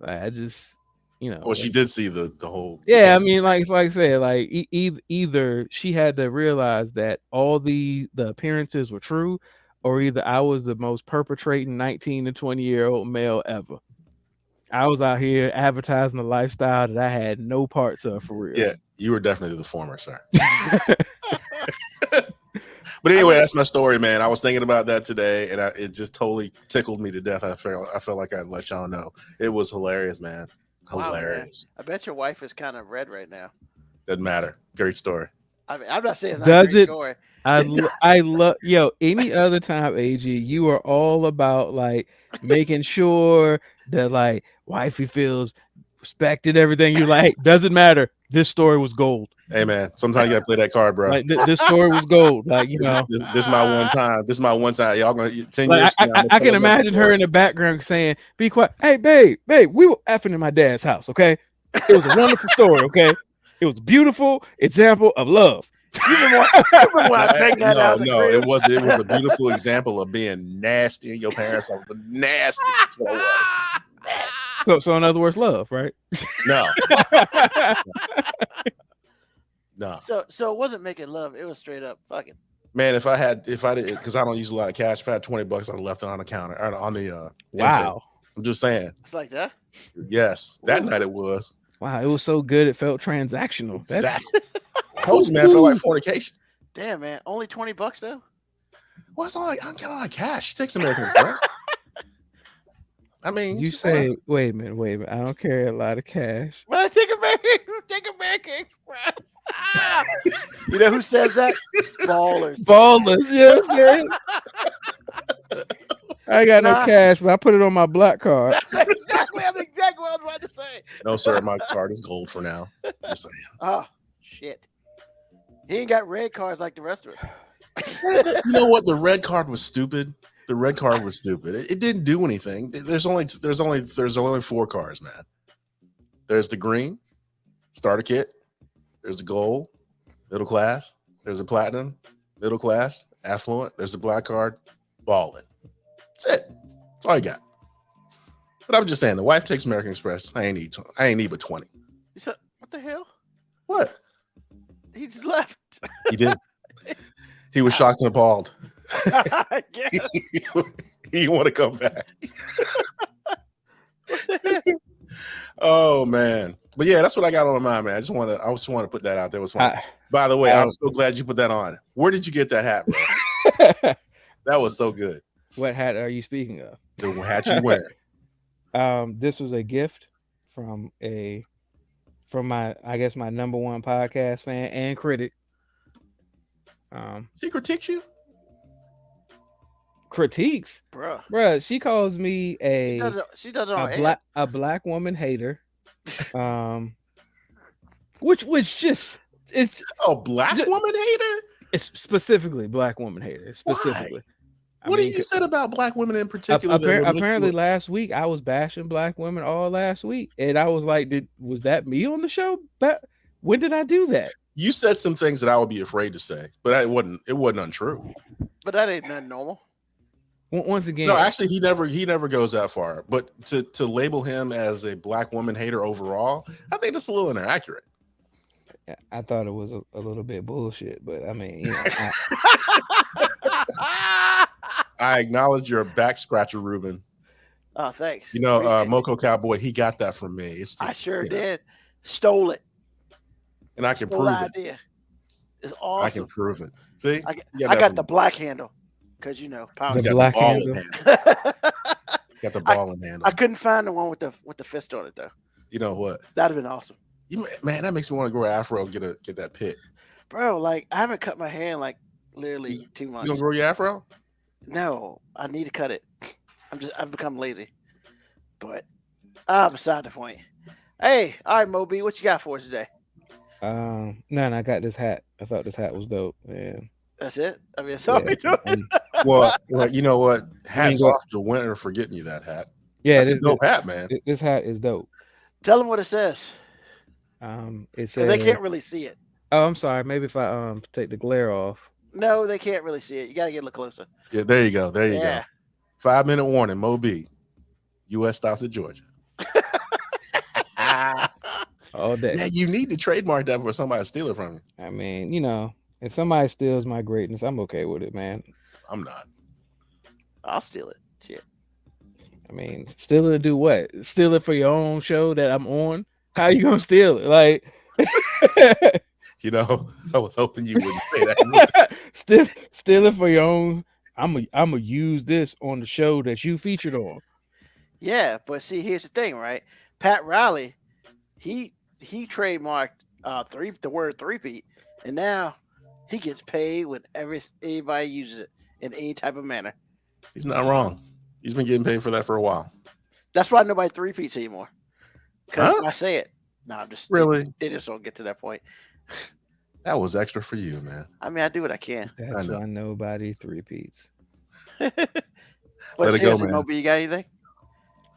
Like, I just, Well, she did see the whole. yeah. I mean, like I said, like either she had to realize that all the appearances were true, or either I was the most perpetrating 19 to 20-year-old male ever. I was out here advertising a lifestyle that I had no parts of for real. Yeah, you were definitely the former, sir. But anyway, that's my story, man. I was thinking about that today, and it just totally tickled me to death. I felt like I'd let y'all know. It was hilarious, man. Wow, man. Hilarious. I bet your wife is kind of red right now. Doesn't matter. Great story. I mean, I'm not saying it's not Does a great it- story. I love any other time, AG, you are all about like making sure that like wifey feels respected, everything. You're like, doesn't matter. This story was gold. Hey, man. Sometimes you gotta play that card, bro. Like this story was gold. Like This is my one time. This is my one time. Y'all gonna 10 like years. from now, I'm gonna I can tell that imagine her story. in the background saying, "Be quiet, hey babe, we were effing in my dad's house. Okay, it was a wonderful story. Okay, it was a beautiful example of love." You remember when I begged that out of the No, crib? it was a beautiful example of being nasty in your parents' house. Nasty. That's what it was. So in other words, love, right? No, no. So it wasn't making love. It was straight up fucking. Man, if I did, because I don't use a lot of cash. If I had $20, I'd have left it on the counter or on the intake. Wow, I'm just saying. It's like that. Yes, that night it was. wow, it was so good it felt transactional. That's- Exactly. I told you, man. I felt like fornication. Damn, man. Only $20 though. Well, it's all like, I'm getting a lot of cash. She takes American Express. I mean, You just say, wait a minute. I don't carry a lot of cash. But I take American Express. You know who says that? Ballers. Ballers, you know what I'm saying? I ain't got no Nah. cash, but I put it on my black card. That's exactly what I was about to say. no, sir. My card is gold for now. Just saying. Oh shit. He ain't got red cards like the rest of us. You know what? The red card was stupid. The red card was stupid. It didn't do anything. There's only 4 cars, man. There's the green, starter kit. There's the gold, middle class. There's a platinum, middle class, affluent. There's the black card, balling. That's it. That's all you got. But I'm just saying, the wife takes American Express. I ain't need but 20. You said, what the hell? What? He just left. He did. He was shocked and appalled. I guess. He want to come back. Oh man. But yeah, that's what I got on my mind, man. I just want to put that out there. It was fun. By the way, I'm so glad you put that on. Where did you get that hat, bro? That was so good. What hat are you speaking of? The hat you wear. This was a gift from my number one podcast fan and critic. She critiques you? Critiques, Bruh. She calls me She does it on a black woman hater. Which just it's a black woman hater. It's specifically black woman hater. Specifically. Why? What you said about black women in particular? Apparently, last week I was bashing black women all last week, and I was like, was that me on the show? When did I do that? You said some things that I would be afraid to say, but it wasn't untrue. But that ain't nothing normal. Once again, no, actually, he never goes that far. But to label him as a black woman hater overall, I think that's a little inaccurate. I thought it was a little bit bullshit, but I mean, I acknowledge you're a back scratcher, Ruben. Oh, thanks. Moco Cowboy, he got that from me. I sure did. Stole it. And I can prove it. Idea. It's awesome. I can prove it. See, I got the black handle because power. The black handle. Got the ball in handle. I couldn't find the one with the fist on it though. You know what? That'd have been awesome. Man, that makes me want to grow an afro. Get that pit, bro. Like I haven't cut my hair in like literally 2 months. You gonna grow your afro? No, I need to cut it. I've become lazy. But beside the point. Hey, all right, Moby, what you got for us today? None. I got this hat. I thought this hat was dope, man. That's it. I mean, that's all we doing. Well, you know what? Hats off to Winter for getting you that hat. Yeah, this dope hat, man. This hat is dope. Tell them what it says. It says because they can't really see it. Oh, I'm sorry. Maybe if I take the glare off. No, they can't really see it. You gotta get a little closer. Yeah, there you go. There you go. 5-minute warning. Mo B. U.S. stops at Georgia. All day. Yeah, you need to trademark that for somebody to steal it from you. I mean, if somebody steals my greatness, I'm okay with it, man. I'm not. I'll steal it. Shit. I mean, steal it to do what? Steal it for your own show that I'm on? How you gonna steal it? Like, I was hoping you wouldn't say that. Steal it for your own. I'm gonna use this on the show that you featured on. Yeah, but see, here's the thing, right? Pat Riley, he trademarked the word three-peat, and now he gets paid whenever anybody uses it in any type of manner. He's not wrong. He's been getting paid for that for a while. That's why nobody three-peats anymore. Because I say it. No, I'm just really. They just don't get to that point. That was extra for you, man. I mean, I do what I can. That's why nobody three-peats. But seriously, Moby, you got anything?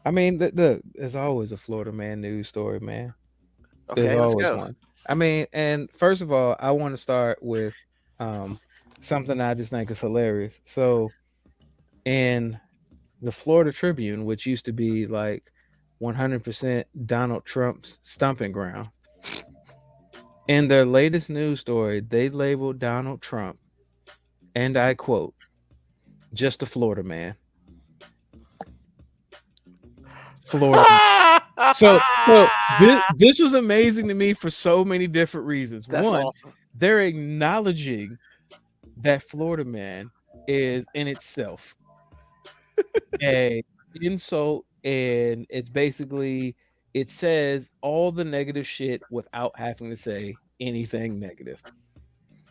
I mean, there's always a Florida man news story, man. Okay, there's let's always go. one. I mean, and first of all, I want to start with something I just think is hilarious. So, in the Florida Tribune, which used to be like 100% Donald Trump's stomping ground, in their latest news story, they labeled Donald Trump, and I quote, "just a Florida man." Florida. So this was amazing to me for so many different reasons. That's One, awesome. They're acknowledging that Florida man is in itself a insult, and it's basically, it says all the negative shit without having to say anything negative.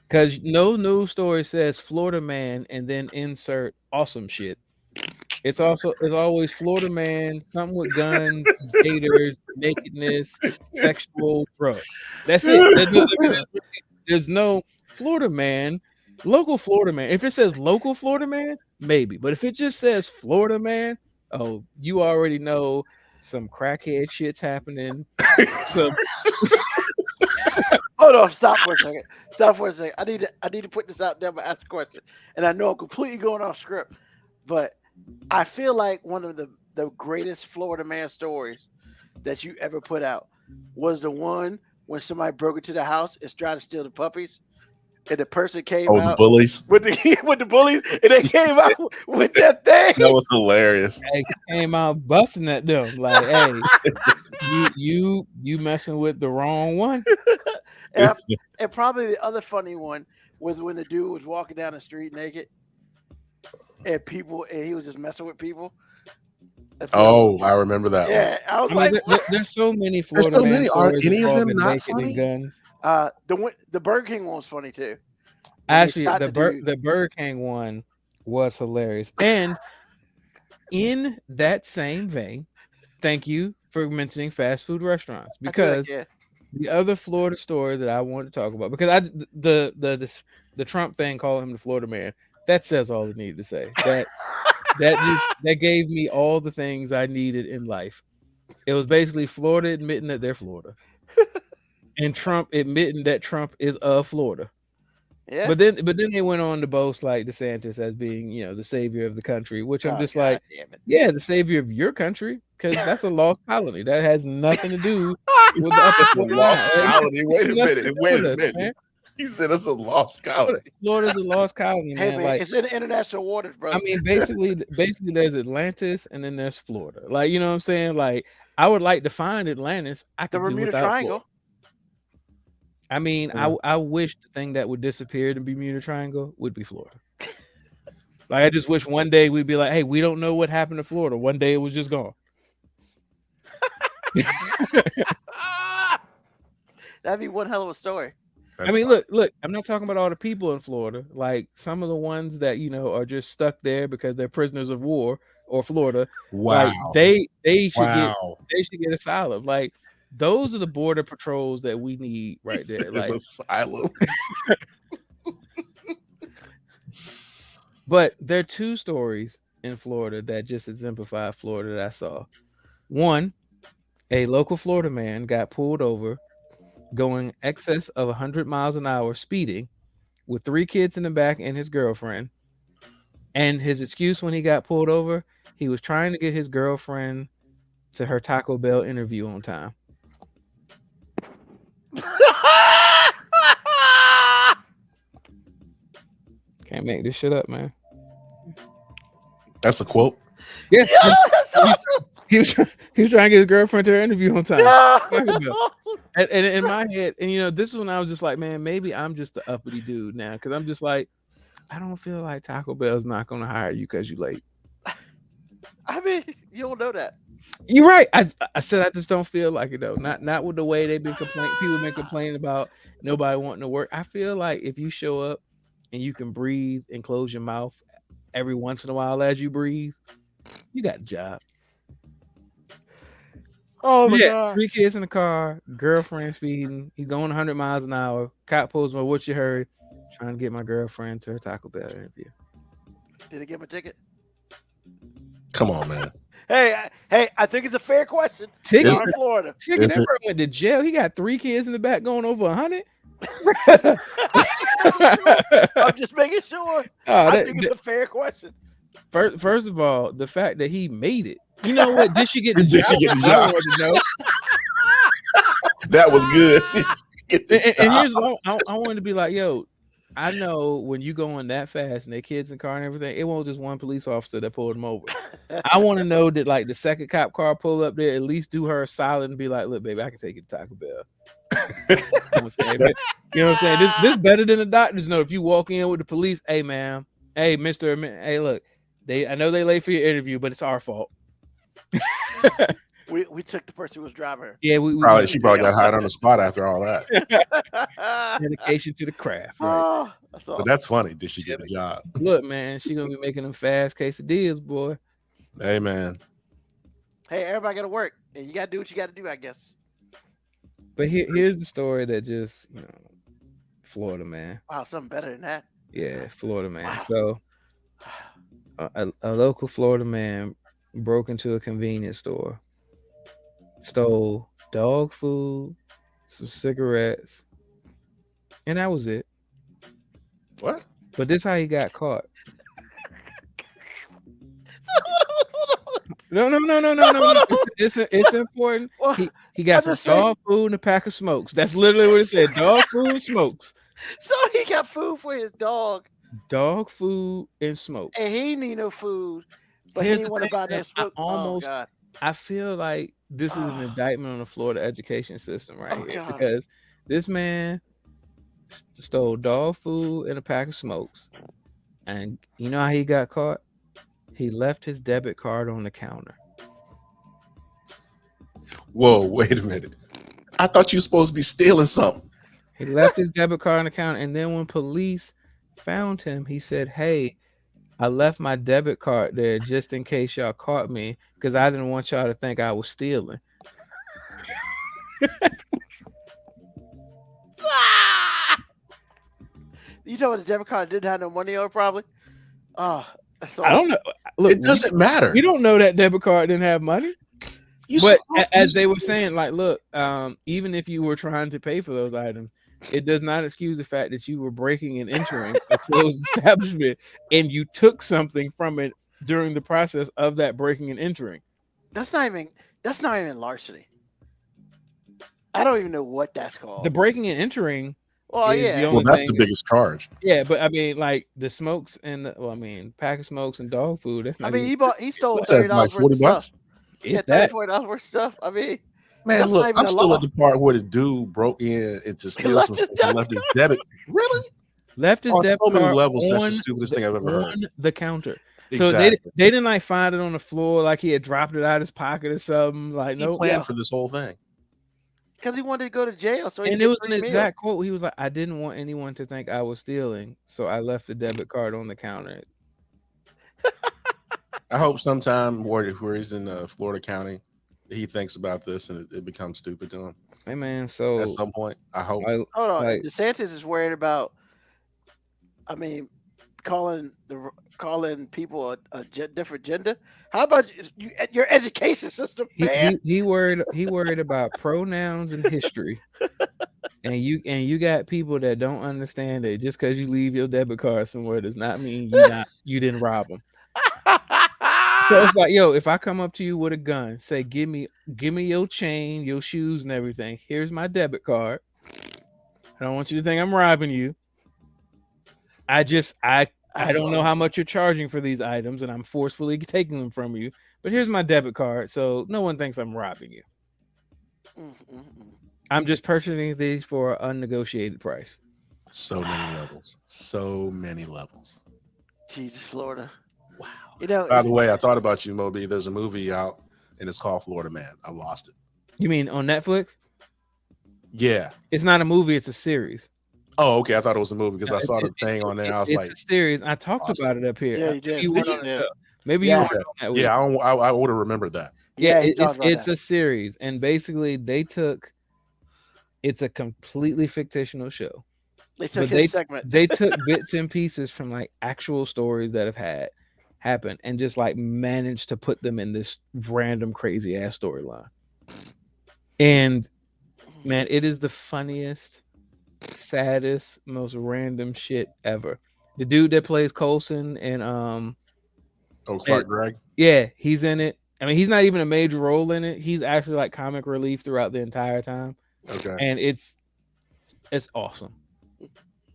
Because no news story says Florida man and then insert awesome shit. It's always Florida man, something with guns, gators, nakedness, sexual drugs. That's it. There's no Florida man, local Florida man. If it says local Florida man, maybe. But if it just says Florida man, oh, you already know some crackhead shit's happening. Hold on, stop for a second. Stop for a second. I need to put this out there, but ask the question. And I know I'm completely going off script, but I feel like one of the greatest Florida man stories that you ever put out was the one when somebody broke into the house and tried to steal the puppies, and the person came Oh, the out bullies. with the bullies, and they came out with that thing. That was hilarious. Hey, came out busting at them like, hey, you messing with the wrong one. And probably the other funny one was when the dude was walking down the street naked, and he was just messing with people. Oh, I remember that one. Yeah, I was like, there's so many Florida so man many. Are stories any of them involving not naked and funny? guns. The Burger King one was funny too. When they Actually, shot the Burger King one was hilarious. And in that same vein, thank you for mentioning fast food restaurants, because the other Florida story that I want to talk about, because the Trump thing, calling him the Florida man, that says all it needed to say. That gave me all the things I needed in life. It was basically Florida admitting that they're Florida, and Trump admitting that Trump is of Florida. Yeah. But then they went on to boast like DeSantis as being, the savior of the country, which I'm just like, yeah, the savior of your country, because that's a lost colony. That has nothing to do with the upper 49. Lost colony. Wait a minute. Man. He said it's a lost colony. Florida's a lost colony, man. Hey man, like, it's in the international waters, bro. I mean, basically there's Atlantis and then there's Florida. Like, you know what I'm saying? Like, I would like to find Atlantis. I could the do Bermuda without Triangle. Florida. I mean, I wish the thing that would disappear in the Bermuda Triangle would be Florida. Like, I just wish one day we'd be like, hey, we don't know what happened to Florida. One day it was just gone. That'd be one hell of a story. I mean, look, I'm not talking about all the people in Florida. Like, some of the ones that, are just stuck there because they're prisoners of war or Florida. Wow. Like, they should get asylum. Like, those are the border patrols that we need right there. Like, asylum. But there are two stories in Florida that just exemplify Florida that I saw. One, a local Florida man got pulled over going excess of 100 miles an hour speeding with 3 kids in the back and his girlfriend. And his excuse when he got pulled over, he was trying to get his girlfriend to her Taco Bell interview on time. Can't make this shit up, man. That's a quote. Yeah, he was trying to get his girlfriend to her interview on time. And in my head, and this is when I was just like, man, maybe I'm just the uppity dude now, because I'm just like, I don't feel like Taco Bell's not going to hire you because you're late. I mean, you don't know that. You're right. I said I just don't feel like it though. Not with the way they've been complaining. People have been complaining about nobody wanting to work. I feel like if you show up and you can breathe and close your mouth every once in a while as you breathe, you got a job. Oh my God. 3 kids in the car, girlfriend speeding. He's going 100 miles an hour. Cop pulls him, what's your hurry? Trying to get my girlfriend to her Taco Bell interview. Did he give him a ticket? Come on, man. Hey, I think it's a fair question. Ticket in Florida. Chicken never went to jail. He got 3 kids in the back going over 100. I'm just making sure. I think it's a fair question. First of all, the fact that he made it. You know what? Did she get the job? She get the job? I wanted to know. That was good. And here's what I wanted to be like, yo, I know when you going that fast and their kids in the car and everything, it won't just one police officer that pulled him over. I want to know that like the second cop car pull up there, at least do her a solid and be like, look, baby, I can take you to Taco Bell. You know what I'm saying? You know what I'm saying? This better than the doctors know. If you walk in with the police, hey, ma'am, hey, mister, hey, look, I know they late for your interview, but it's our fault. We took the person who was driving her. Yeah, she probably got hired on the spot after all that. Dedication to the craft. Right? Oh, that's awesome. But that's funny. Did she get a job? Look, man, she gonna be making them fast quesadillas, boy. Hey, man. Hey, everybody got to work, and you got to do what you got to do, I guess. But here's the story that just, Florida, man. Wow, something better than that. Yeah, Florida, man. Wow. So a local Florida man broke into a convenience store, stole dog food, some cigarettes, and that was it. What? But this how he got caught. No. It's important. Well, He got I'm some just saying- dog food and a pack of smokes. That's literally what it said. Dog food and smokes. So he got food for his dog, Dog food and smokes. and he need no food, but Here's he the want to thing, buy no man, smoke. almost- Oh God. I feel like this is an Ah. indictment on the Florida education system right Oh, here, God. because this man stole dog food and a pack of smokes, and you know how he got caught? He left his debit card on the counter. Whoa, wait a minute. I thought you were supposed to be stealing something. He left his debit card on the counter, and then when police found him, he said, "Hey, I left my debit card there just in case y'all caught me, because I didn't want y'all to think I was stealing." Ah! You know what? The debit card didn't have no money on it, probably. Oh, that's so I don't know. Look, It doesn't matter. we don't know that debit card didn't have money. You But saw- as they were saying, like, look, even if you were trying to pay for those items, it does not excuse the fact that you were breaking and entering a closed establishment and you took something from it during the process of that breaking and entering. That's not even larceny. I don't even know what that's called. The breaking and entering, well, is the yeah. only well, that's the thing- biggest charge. yeah, but I mean, like the smokes and pack of smokes and dog food. That's I not. mean, he stole What's that, $30 like worth 40 of bucks? stuff. it's Yeah, that. $40 worth of stuff. I mean, Man, That's look, not even I'm a still law. at the part where the dude broke in to steal left some his stuff and left his debit. Really? Left his On debit so many card levels, that's the on stupidest thing I've ever heard. on the counter. So Exactly. they didn't like find it on the floor like he had dropped it out of his pocket or something. Like He no, planned for this whole thing. because he wanted to go to jail. So he and could it get was an free meals. exact quote. He was like, "I didn't want anyone to think I was stealing, so I left the debit card on the counter." I hope sometime where he's in Florida County, he thinks about this and it becomes stupid to him. Hey man, so At some point, I hope. I, Hold on, like- DeSantis is worried about. I mean, calling people a different gender. How about your education system, man? he worried about pronouns and history, and you got people that don't understand that just because you leave your debit card somewhere does not mean you didn't rob them. So it's like, yo, if I come up to you with a gun, say, give me your chain, your shoes, and everything. Here's my debit card. I don't want you to think I'm robbing you. I don't know how much you're charging for these items, and I'm forcefully taking them from you. But here's my debit card, so no one thinks I'm robbing you. I'm just purchasing these for an unnegotiated price. So many levels. So many levels. Jesus, Florida. Wow. You know, By the way, I thought about you, Moby. There's a movie out and it's called Florida Man. I lost it. You mean on Netflix? Yeah. It's not a movie; it's a series. Oh, okay. I thought it was a movie because I saw the thing on there. I was It's like, a series. I talked Awesome. about it up here. Yeah, you did. You It's weren't on on there. the show. Maybe Yeah. you weren't on that week. yeah, I would have remembered that. Yeah, you talked about it's that. a series, and basically it's a completely fictional show. They took but his segment. They took bits and pieces from like actual stories that have happened and just like managed to put them in this random crazy ass storyline. And man, it is the funniest, saddest, most random shit ever. The dude that plays Coulson and Oh, Clark And- Gregg. yeah, he's in it. I mean, he's not even a major role in it. He's actually like comic relief throughout the entire time, Okay. and it's awesome.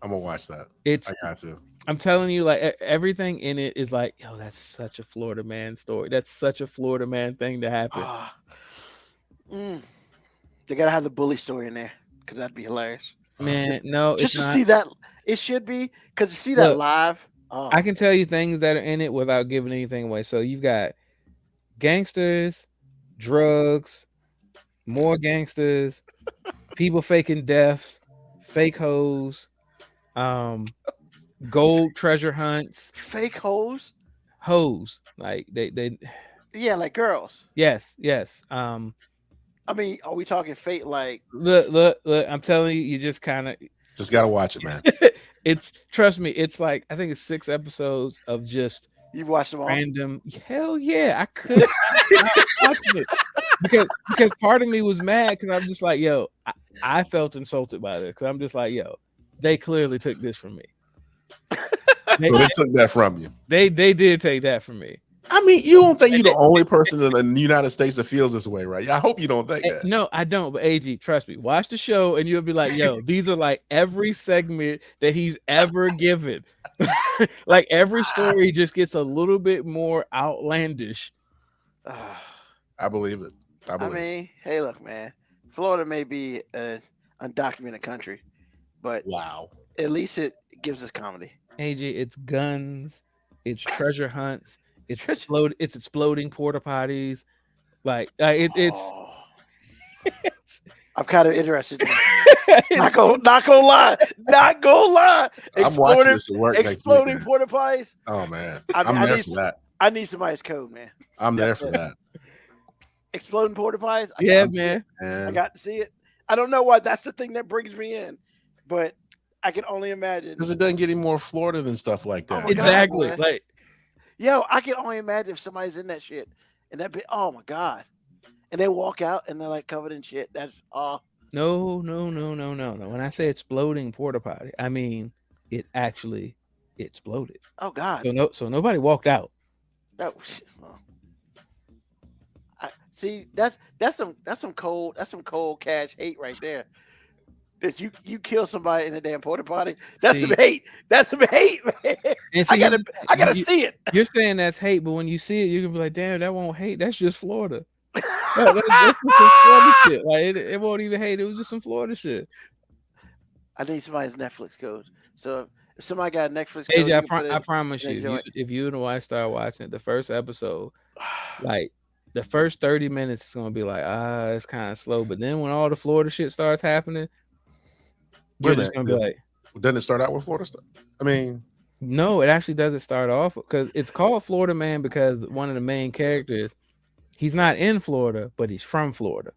I'm gonna watch that. It's I got to. I'm telling you, like everything in it is like, yo, that's such a Florida man story. That's such a Florida man thing to happen. Ah. They gotta have the bully story in there because that'd be hilarious. Man, just- no, Just it's to not. see that, it should be because to see that Look, live. Oh, I can tell you things that are in it without giving anything away. So you've got gangsters, drugs, more gangsters, people faking deaths, fake hoes, gold treasure hunts, fake hoes. like they Yeah, like girls. yes. I mean, are we talking fake? Like, Look, I'm telling you, you just kind of Just gotta watch it, man. it's trust me, it's like I think it's 6 episodes of just you've watched them all. random. Hell yeah, I could watch it because part of me was mad because I'm just like, yo, I felt insulted by this because I'm just like, yo, they clearly took this from me. So they took that from you. They did take that from me. I mean, you don't think you're the only person in the United States that feels this way, right? I hope you don't think that. No, I don't. But AG, trust me, watch the show and you'll be like, yo, these are like every segment that he's ever given. Like every story just gets a little bit more outlandish. I believe it. I mean, hey, look, man. Florida may be an undocumented country, but wow, at least it gives us comedy. AJ, it's guns, it's treasure hunts, it's exploding porta potties. Like it's I'm kind of interested. Not gonna lie. I'm watching this at work next week. Exploding porta potties. Oh man, I'm there for that. I need somebody's code, man. I'm there for that. Exploding porta potties. Man. I got to see it. I don't know why that's the thing that brings me in, but I can only imagine because it doesn't get any more Florida than stuff like that. Oh exactly. God, like, yo, I can only imagine if somebody's in that shit and that be. Oh my God. And they walk out and they're like covered in shit. That's No. When I say exploding porta potty, I mean it actually exploded. Oh God. So nobody walked out. See, that's some cold cash hate right there. That you kill somebody in a damn porta potty. That's some hate. That's some hate, man. And see, I gotta see it. You're saying that's hate, but when you see it, you can be like, damn, that won't hate. That's just Florida. That's just some Florida shit. Like it won't even hate. It was just some Florida shit. I need somebody's Netflix code. So if somebody got a Netflix code, AJ, I promise you, if you and the wife start watching it, the first episode, like the first 30 minutes, it's gonna be like, it's kind of slow. But then when all the Florida shit starts happening, you're just gonna be like, doesn't it start out with Florida stuff? I mean, no, it actually doesn't start off because it's called Florida Man because one of the main characters, he's not in Florida, but he's from Florida.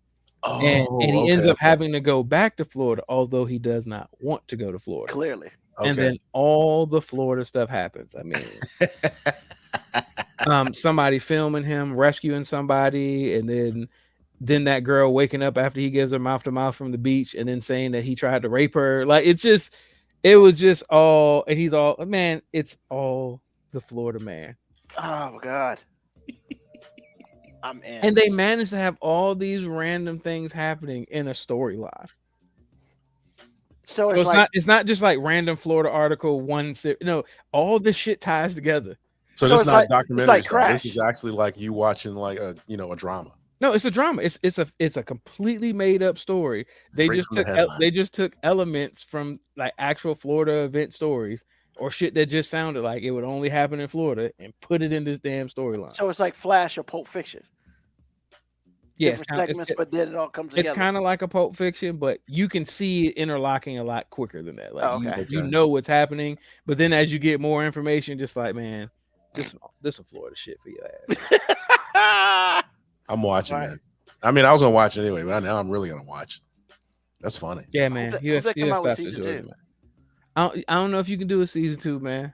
And he ends up having to go back to Florida, although he does not want to go to Florida. Clearly. And then all the Florida stuff happens. I mean, somebody filming him, rescuing somebody, and then that girl waking up after he gives her mouth to mouth from the beach and then saying that he tried to rape her. Like it was just all, and he's all, man, it's all the Florida Man. Oh my God. I'm in. And they managed to have all these random things happening in a storyline. So it's not just like random Florida article no, all this shit ties together. So this is not documentary. It's like Crash. This is actually like you watching like a drama. No, it's a drama. It's a completely made up story. They just took elements from like actual Florida event stories or shit that just sounded like it would only happen in Florida and put it in this damn storyline. So it's like Flash or Pulp Fiction. Yeah, different segments, but then it all comes together. It's kind of like a Pulp Fiction, but you can see it interlocking a lot quicker than that. Like you know what's happening, but then as you get more information, just like, man, this is Florida shit for your ass. I'm watching, man. I mean, I was gonna watch it anyway, but now I'm really gonna watch. That's funny. Yeah, man. You have season 2. I don't know if you can do a season 2, man.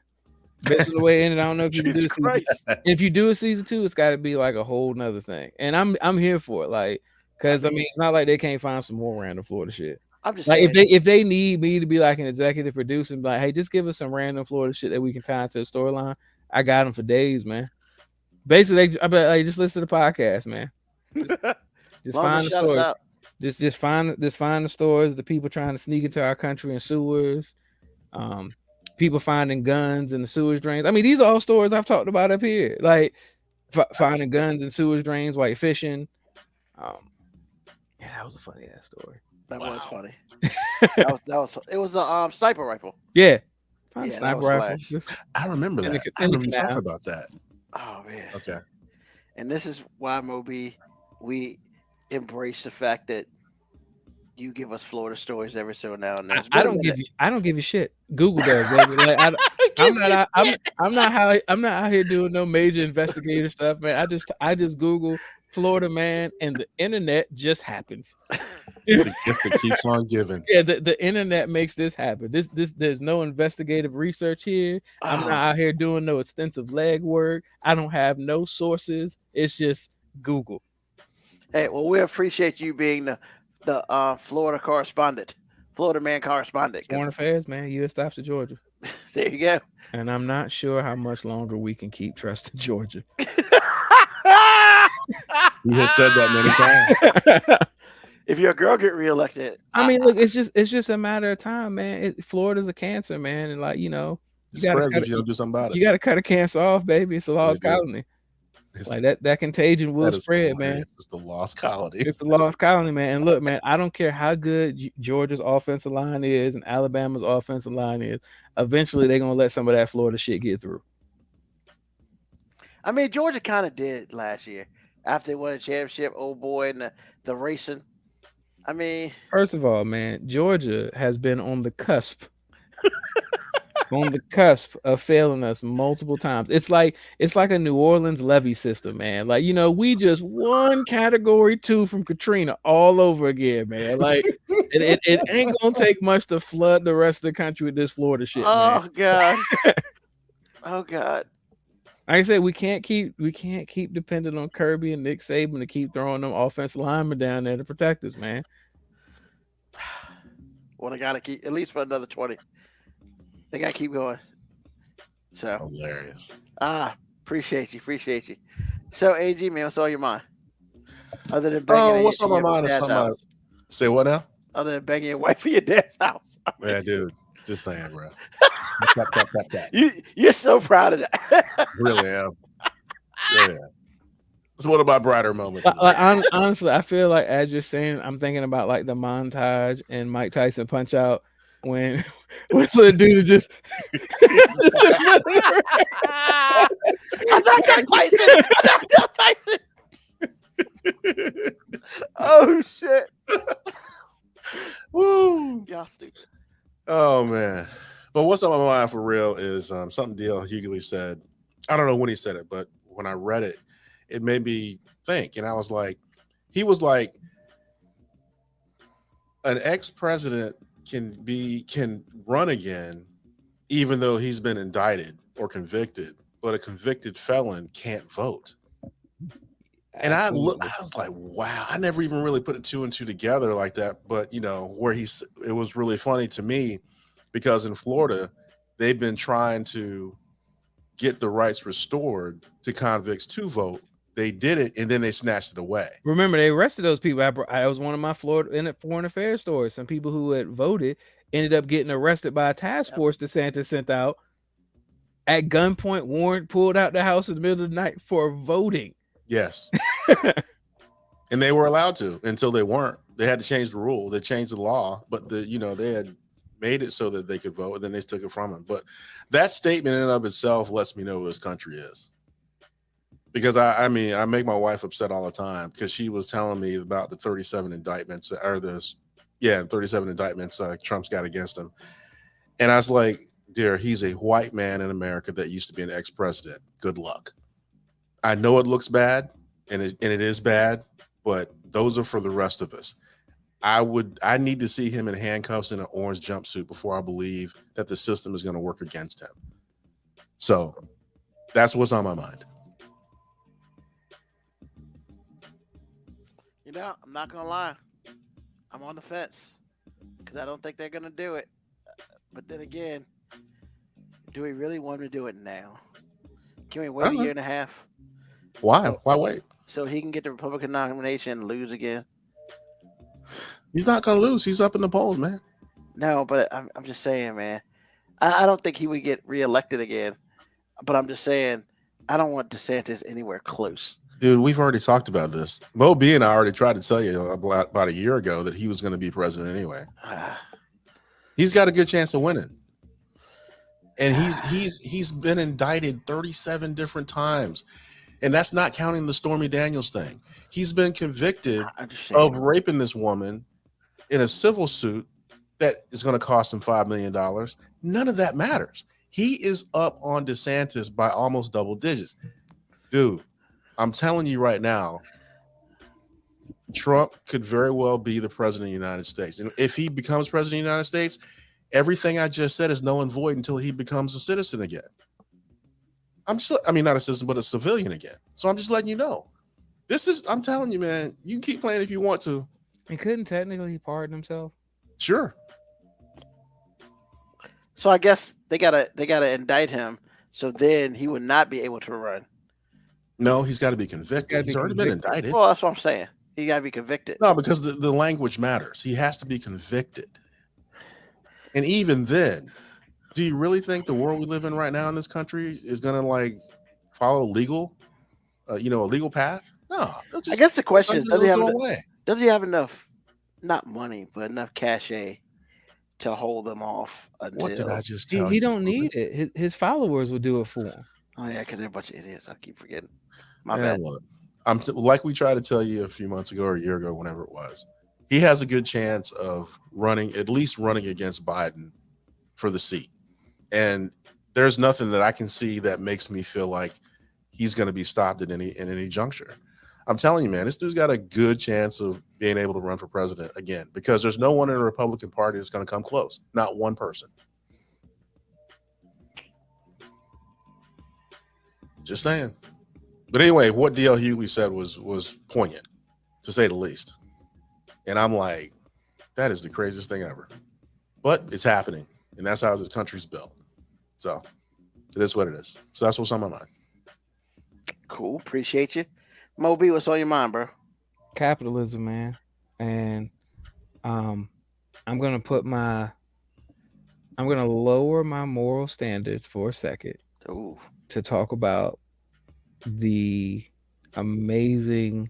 Based on the way it ended, I don't know if you can do a season 2. If you do a season 2, it's got to be like a whole nother thing. And I'm here for it, like, because I mean, it's not like they can't find some more random Florida shit. I'm just like, saying, if they need me to be like an executive producer and be like, hey, just give us some random Florida shit that we can tie into a storyline. I got them for days, man. Basically, I bet like just listen to the podcast, man. Just find the story. Just find the stories, the people trying to sneak into our country in sewers, people finding guns in the sewage drains. I mean, these are all stories I've talked about up here, like finding guns in sewage drains while you're fishing. Yeah, that was a funny ass story. That was funny. It was a sniper rifle. Yeah, sniper rifle. I remember that. I remember you talking about that. Oh man. Okay. And this is why, Moby, we embrace the fact that you give us Florida stories every so now and then. I don't give you shit. Google does, baby. Like, I'm not out here doing no major investigative stuff, man. I just Google Florida Man and the internet just happens. It's the gift that keeps on giving. Yeah, the internet makes this happen. There's no investigative research here. I'm not out here doing no extensive legwork. I don't have no sources. It's just Google. Hey, well, we appreciate you being the Florida correspondent Florida man correspondent. 'cause- Foreign affairs, man. U.S. stops at Georgia, there you go. and I'm not sure how much longer we can keep trusting Georgia. He has said that many times. If your girl get reelected, I mean, look, it's just a matter of time, man. Florida's a cancer, man, and like It gotta spreads cut if you don't do something about you it. got to cut a cancer off, baby. It's a lost They do. colony. It's, Like that contagion will that is spread, man. hilarious. It's the lost colony. It's the lost colony, man. And look, man, I don't care how good Georgia's offensive line is and Alabama's offensive line is. Eventually, they're gonna let some of that Florida shit get through. I mean, Georgia kind of did last year after they won a championship. Old boy and the racing. I mean, First of all, man, Georgia has been on the cusp, of failing us multiple times. It's like a New Orleans levee system, man. Like we just won Category 2 from Katrina all over again, man. Like it ain't gonna take much to flood the rest of the country with this Florida shit, man. oh god, oh god. Like I said, we can't keep depending on Kirby and Nick Saban to keep throwing them offensive linemen down there to protect us, man. Well, they gotta keep at least for another 20. They gotta keep going. So Hilarious. appreciate you. So AG, man, what's on your mind? Other than begging What's on my your mind is dad's somebody. house. Say what now? Other than begging your wife for your dad's house. Yeah, dude. Just saying, bro. Tap, tap, tap, tap. You're so proud of that. Really am. Really am. It's one of my brighter moments. in Like, life. honestly, I feel like as you're saying, I'm thinking about like the montage in Mike Tyson Punch Out when the dude just I'm not Jack Tyson. I'm not Jack Tyson. Oh shit. Woo. Y'all stupid. Oh man. But what's on my mind for real is something Dale Hughley said. I don't know when he said it, but when I read it, it made me think. And I was like, he was like, an ex-president can run again, even though he's been indicted or convicted, but a convicted felon can't vote. And I was like, wow, I never even really put 2 and 2 together like that. But it was really funny to me because in Florida, they've been trying to get the rights restored to convicts to vote. They did it, and then they snatched it away. Remember, they arrested those people. I was one of my Florida foreign affairs stories. Some people who had voted ended up getting arrested by a task force DeSantis sent out at gunpoint, warrant pulled out the house in the middle of the night for voting. Yes. And they were allowed to until they weren't. They had to change the rule. They changed the law, but they had made it so that they could vote, and then they took it from them. But that statement in and of itself lets me know who this country is. Because I mean, I make my wife upset all the time because she was telling me about the 37 indictments Trump's got against him. And I was like, dear, he's a white man in America that used to be an ex-president. Good luck. I know it looks bad and it is bad, but those are for the rest of us. I need to see him in handcuffs in an orange jumpsuit before I believe that the system is going to work against him. So that's what's on my mind. I'm not gonna lie. I'm on the fence because I don't think they're gonna do it. But then again, do we really want to do it now? Can we wait a year and a half? Why? Why wait? So he can get the Republican nomination and lose again? He's not going to lose. He's up in the polls, man. No, but I'm just saying, man. I don't think he would get reelected again. But I'm just saying, I don't want DeSantis anywhere close. Dude, we've already talked about this. Mo B and I already tried to tell you about a year ago that he was going to be president anyway. He's got a good chance of winning. And he's been indicted 37 different times. And that's not counting the Stormy Daniels thing. He's been convicted of raping this woman in a civil suit that is going to cost him $5 million. None of that matters. He is up on DeSantis by almost double digits. Dude, I'm telling you right now, Trump could very well be the president of the United States. And if he becomes president of the United States, everything I just said is null and void until he becomes a citizen again. Not a citizen, but a civilian again. So I'm just letting you know. I'm telling you, man, you can keep playing if you want to. And couldn't technically he pardon himself? Sure. So I guess they gotta indict him, so then he would not be able to run. No, he's got to be convicted. be He's already been convicted. indicted. Well, that's what I'm saying. He gotta be convicted. No, because the language matters. He has to be convicted. And even then, do you really think the world we live in right now in this country is going to like follow legal, a legal path? No. I guess the question is, does he have away. enough, not money, but enough cachet to hold them off until? What did I just tell you? He don't need it. His followers will do it for him. Oh yeah, because they're a bunch of idiots. I keep forgetting. My Yeah, bad. look, like we tried to tell you a few months ago or a year ago, whenever it was. He has a good chance of at least running against Biden for the seat. And there's nothing that I can see that makes me feel like he's going to be stopped in any juncture. I'm telling you, man, this dude's got a good chance of being able to run for president again, because there's no one in the Republican Party that's going to come close. Not one person. Just saying. But anyway, what D.L. Hughley said was poignant, to say the least. And I'm like, that is the craziest thing ever. But it's happening. And that's how this country's built. So it is what it is. So that's what's on my mind. Cool. Appreciate you. Moby, what's on your mind, bro? Capitalism, man. And I'm gonna lower my moral standards for a second. Ooh. To talk about the amazing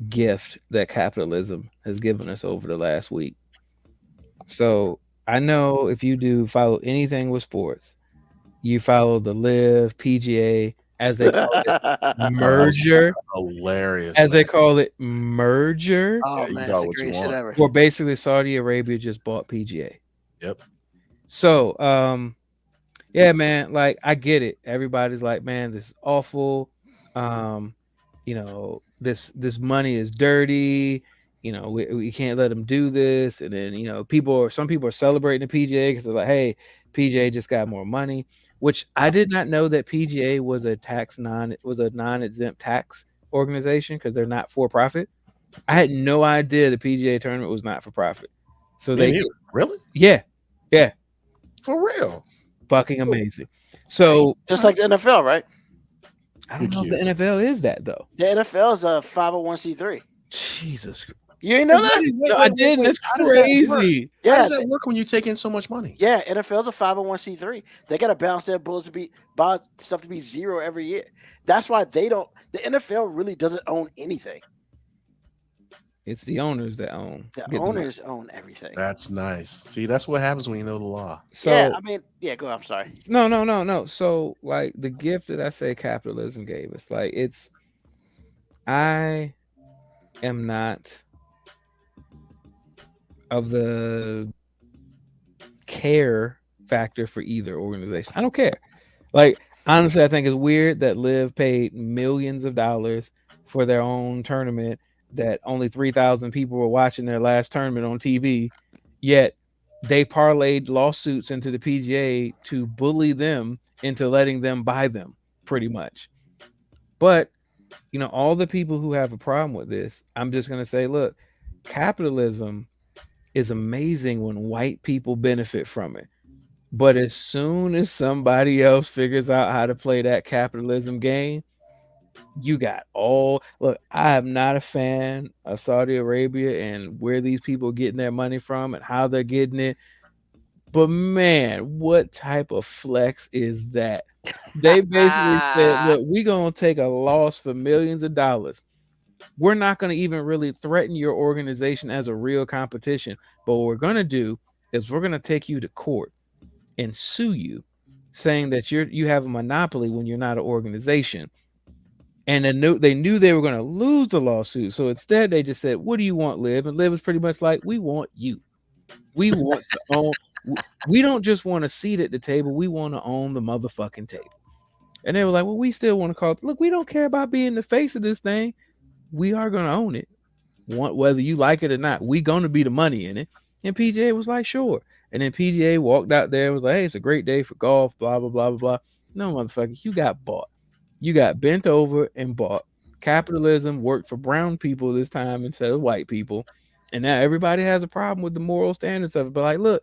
gift that capitalism has given us over the last week. So I know if you do follow anything with sports, you follow the LIV, PGA, as they call it, merger. Hilarious. As they call it, merger. Oh, man, it's the greatest shit ever. Or basically Saudi Arabia just bought PGA. Yep. So, yeah, man, like I get it. Everybody's like, man, this is awful. This money is dirty. We can't let them do this. And then, some people are celebrating the PGA because they're like, hey, PGA just got more money, which I did not know that PGA was a non-exempt tax organization because they're not for profit. I had no idea the PGA tournament was not for profit. So really? Yeah. For real. Fucking amazing. So just like the NFL, right? I don't know if the NFL is that though. The NFL is a 501c3. Jesus. You ain't know that? No, I didn't. That's crazy. How does that work when you take in so much money? Yeah, NFL's a 501c3. They got to balance their books buy stuff to be zero every year. That's why the NFL really doesn't own anything. It's the owners that own. The owners own everything. That's nice. See, that's what happens when you know the law. So, go. I'm sorry. No. So, like the gift that I say capitalism gave us, like I am not of the care factor for either organization. I don't care. Like, honestly, I think it's weird that LIV paid millions of dollars for their own tournament that only 3,000 people were watching their last tournament on TV, yet they parlayed lawsuits into the PGA to bully them into letting them buy them, pretty much. But, all the people who have a problem with this, I'm just going to say, look, capitalism is amazing when white people benefit from it. But as soon as somebody else figures out how to play that capitalism game, you got look, I am not a fan of Saudi Arabia and where these people are getting their money from and how they're getting it. But man, what type of flex is that? They basically said, look, we're going to take a loss for millions of dollars. We're not going to even really threaten your organization as a real competition. But what we're going to do is we're going to take you to court and sue you, saying that you have a monopoly when you're not an organization. And they knew they were going to lose the lawsuit. So instead, they just said, what do you want, LIV? And LIV was pretty much like, we want you. We want to own. We don't just want a seat at the table. We want to own the motherfucking table. And they were like, well, we still want to call it. Look, we don't care about being the face of this thing. We are going to own it. Whether you like it or not, we're going to be the money in it. And PGA was like, sure. And then PGA walked out there and was like, hey, it's a great day for golf, blah, blah, blah, blah, blah. No, motherfucker, you got bought. You got bent over and bought. Capitalism worked for brown people this time instead of white people. And now everybody has a problem with the moral standards of it. But like, look,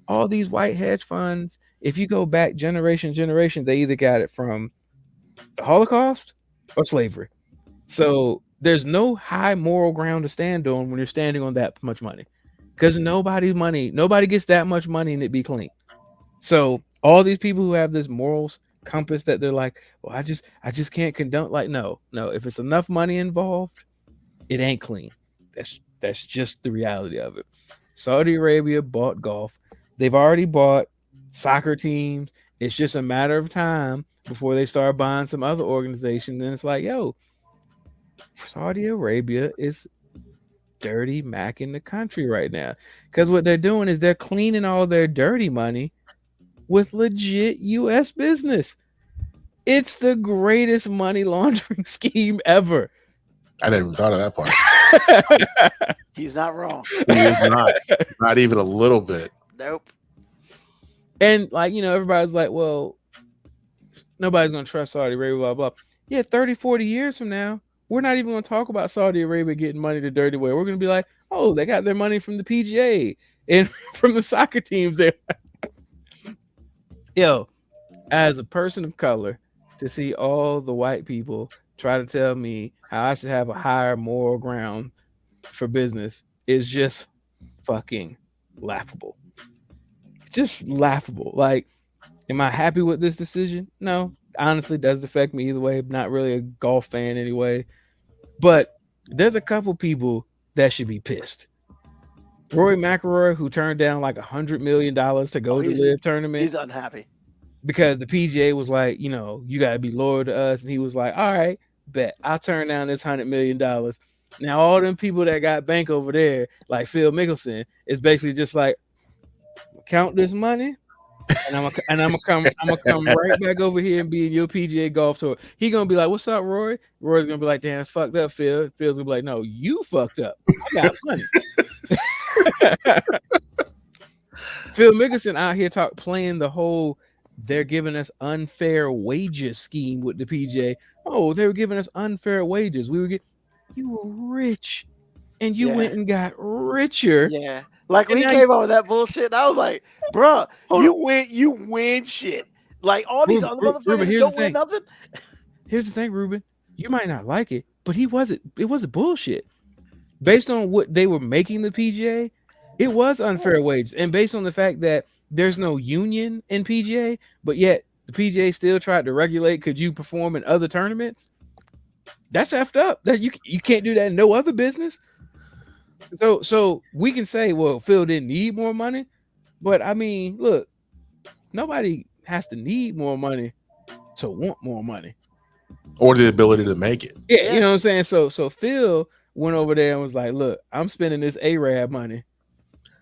all these white hedge funds, if you go back generation, they either got it from the Holocaust or slavery. So there's no high moral ground to stand on when you're standing on that much money, because nobody gets that much money and it be clean. So all these people who have this morals compass that they're like, well, I just can't condone. Like, no, if it's enough money involved, it ain't clean. That's just the reality of it. Saudi Arabia bought golf. They've already bought soccer teams. It's just a matter of time before they start buying some other organizations. And it's like, yo, Saudi Arabia is dirty macking the country right now, because what they're doing is they're cleaning all their dirty money with legit U.S. business. It's the greatest money laundering scheme ever. I never even thought of that part. He's not wrong. He is not even a little bit. Nope. And like, everybody's like, well, nobody's going to trust Saudi Arabia, blah, blah. Yeah, 30, 40 years from now, we're not even going to talk about Saudi Arabia getting money the dirty way. We're going to be like, oh, they got their money from the PGA and from the soccer teams there. Yo, as a person of color, to see all the white people try to tell me how I should have a higher moral ground for business is just fucking laughable. Just laughable. Like, am I happy with this decision? No. Honestly, it doesn't affect me either way. I'm not really a golf fan anyway. But there's a couple people that should be pissed. Rory McIlroy, who turned down like $100 million to go to the LIV tournament. He's unhappy. Because the PGA was like, you got to be loyal to us. And he was like, all right, bet. I'll turn down this $100 million. Now, all them people that got bank over there, like Phil Mickelson, is basically just like, count this money, and I'm gonna come right back over here and be in your PGA golf tour. He gonna be like, "What's up, Rory?" Rory's gonna be like, "Damn, it's fucked up, Phil." Phil's gonna be like, "No, you fucked up. I got money." Phil Mickelson out here playing the whole they're giving us unfair wages scheme with the PGA. Oh, they were giving us unfair wages. You were rich, and you went and got richer. Yeah. Like when he came up with that bullshit, I was like, bruh, you win shit. Like all these other motherfuckers don't win nothing. Here's the thing, Ruben. You might not like it, but it wasn't bullshit. Based on what they were making the PGA, it was unfair wages. And based on the fact that there's no union in PGA, but yet the PGA still tried to regulate could you perform in other tournaments, that's effed up. That you can't do that in no other business. So we can say, well, Phil didn't need more money, but I mean, look, nobody has to need more money to want more money or the ability to make it. Yeah, you know what I'm saying? So Phil went over there and was like, look, I'm spending this Arab money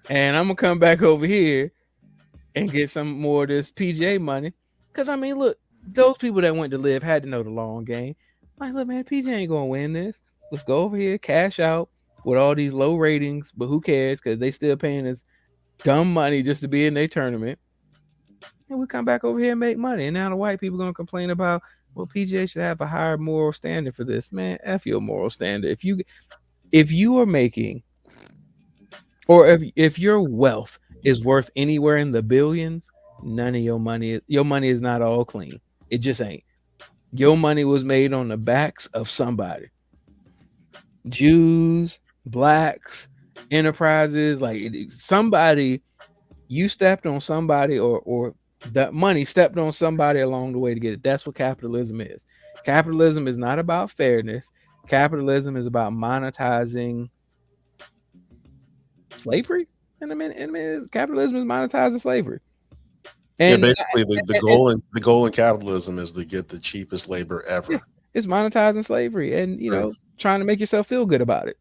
and I'm gonna come back over here and get some more of this PGA money. Because I mean, look, those people that went to LIV had to know the long game. Like, look, man, PGA ain't gonna win this. Let's go over here, cash out with all these low ratings, but who cares? Because they still paying us dumb money just to be in their tournament. And we come back over here and make money. And now the white people gonna complain about, well, PGA should have a higher moral standard for this. Man, F your moral standard. If you are making, or if your wealth is worth anywhere in the billions, none of your money is not all clean. It just ain't. Your money was made on the backs of somebody. Jews, blacks, enterprises, like somebody, you stepped on somebody or that money stepped on somebody along the way to get it. That's what capitalism is. Capitalism is not about fairness. Capitalism is about monetizing slavery. And I mean, capitalism is monetizing slavery. And basically the goal in capitalism is to get the cheapest labor ever. Yeah, it's monetizing slavery and trying to make yourself feel good about it.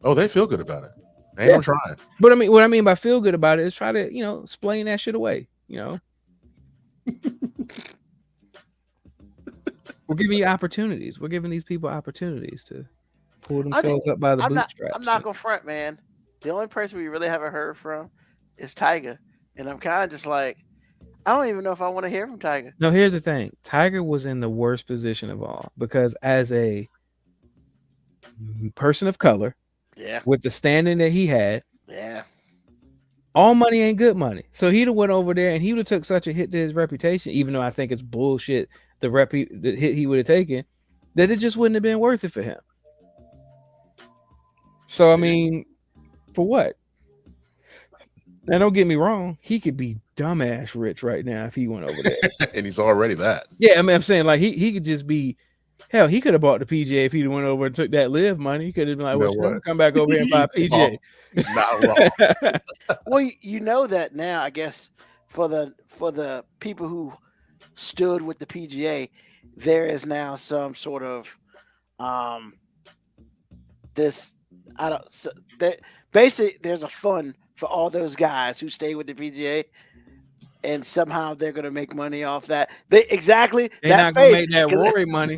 Oh, they feel good about it. They ain't trying. But I mean, what I mean by feel good about it is try to, explain that shit away. We're giving you opportunities. We're giving these people opportunities to pull themselves up by the bootstraps. I'm not gonna front, man. The only person we really haven't heard from is Tiger. And I'm kind of just like, I don't even know if I want to hear from Tiger. No, here's the thing. Tiger was in the worst position of all because as a person of color, with the standing that he had, All money ain't good money. So he'd have went over there and he would have took such a hit to his reputation, even though I think it's bullshit the hit he would have taken, that it just wouldn't have been worth it for him. So I mean, for what? Now don't get me wrong, he could be dumbass rich right now if he went over there. And he's already that. Yeah, I mean, I'm saying like he could just be. Hell, he could have bought the PGA if he'd went over and took that live money. He could have been like, You know "Well, what? come back over here and buy a PGA." Not wrong. Well, you know that now. I guess for the people who stood with the PGA, there is now some sort of this. I don't. So that basically there's a fund for all those guys who stay with the PGA, and somehow they're going to make money off that. They're not going to make that Rory money.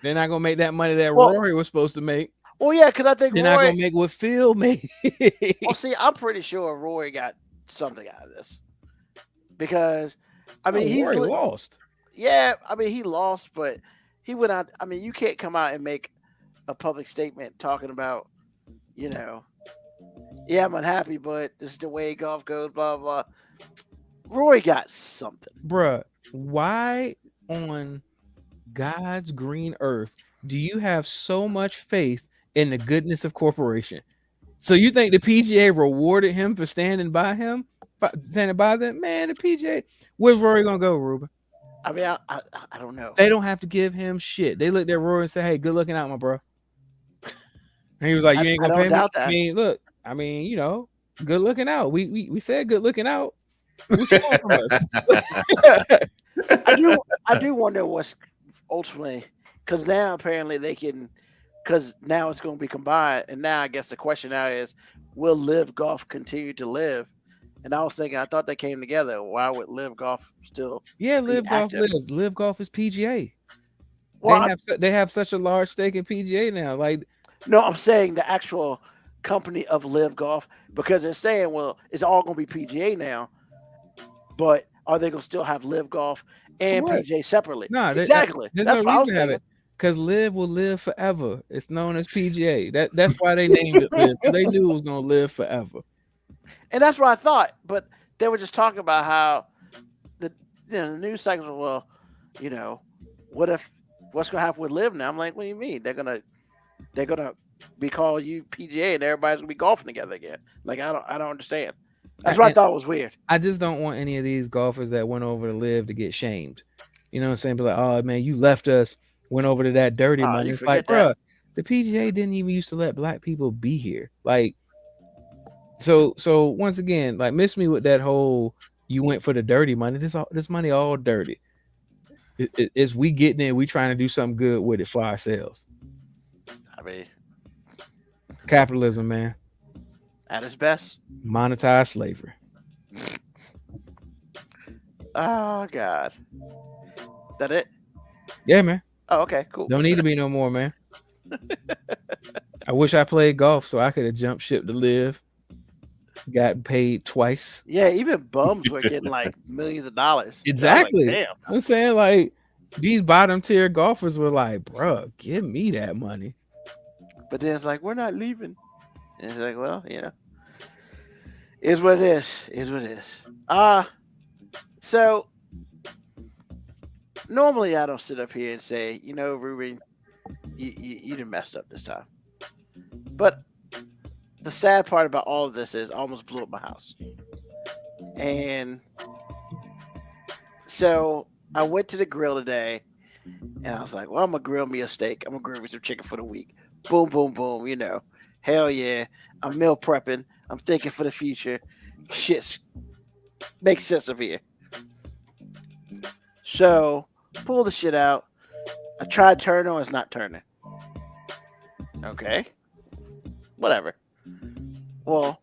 They're not going to make that money that Rory was supposed to make. Well, yeah, because I think they're Rory, not going to make what Phil made. Well, see, I'm pretty sure Rory got something out of this because, I mean, Rory lost. Yeah, I mean, he lost, but he went out. I mean, you can't come out and make a public statement talking about, yeah, I'm unhappy, but this is the way golf goes, blah, blah. Rory got something. Bruh, why on God's green earth do you have so much faith in the goodness of corporation? So you think the PGA rewarded him for standing by them? Man, the PGA, where's Rory gonna go, Ruben? I mean, I don't know. They don't have to give him shit. They looked at Rory and said, "Hey, good looking out, my bro." And he was like, "You ain't gonna pay me." Doubt that. I mean, look, good looking out. We said good looking out. What you want from us? I do wonder what's ultimately, because now apparently they can, because now it's going to be combined, and now I guess the question now is, will Live Golf continue to live? And I was thinking, I thought they came together. Why would Live Golf still? Yeah, Live Golf lives. Live Golf is PGA. Well, they have such a large stake in PGA now. Like, no, I'm saying the actual company of Live Golf, because they're saying, well, it's all going to be PGA now, but are they going to still have Live Golf and PGA separately? No, exactly. There's That's no what reason to have it. Because Live will live forever. It's known as PGA. That's why they named it Live. They knew it was going to live forever. And that's what I thought. But they were just talking about how the news cycles were, well, what's going to happen with Live now? I'm like, what do you mean? They're gonna be called PGA and everybody's gonna be golfing together again. Like, I don't understand. That's what I thought was weird. I just don't want any of these golfers that went over to Live to get shamed. You know what I'm saying? Be like, oh man, you left us, went over to that dirty money. It's like, bro, the PGA didn't even used to let black people be here. Like, so once again, like, miss me with that whole you went for the dirty money. This money all dirty. It's we getting in, we trying to do something good with it for ourselves. I mean, capitalism, man. At its best. Monetized slavery. Oh God. That it? Yeah, man. Oh, okay, cool. Don't need to be no more, man. I wish I played golf so I could have jumped ship to Live. Got paid twice. Yeah, even bums were getting like millions of dollars. Exactly. Like, damn. I'm saying, like, these bottom tier golfers were like, bro, give me that money. But then it's like, we're not leaving. And it's like, well, is what it is. Is what it is. So normally I don't sit up here and say, Ruben, you done messed up this time. But the sad part about all of this is I almost blew up my house. And so I went to the grill today and I was like, well, I'm going to grill me a steak. I'm going to grill me some chicken for the week. Boom, boom, boom. Hell yeah. I'm meal prepping. I'm thinking for the future. Shit makes sense of here. So pull the shit out. I tried turning on, it's not turning. Okay. Whatever. Well,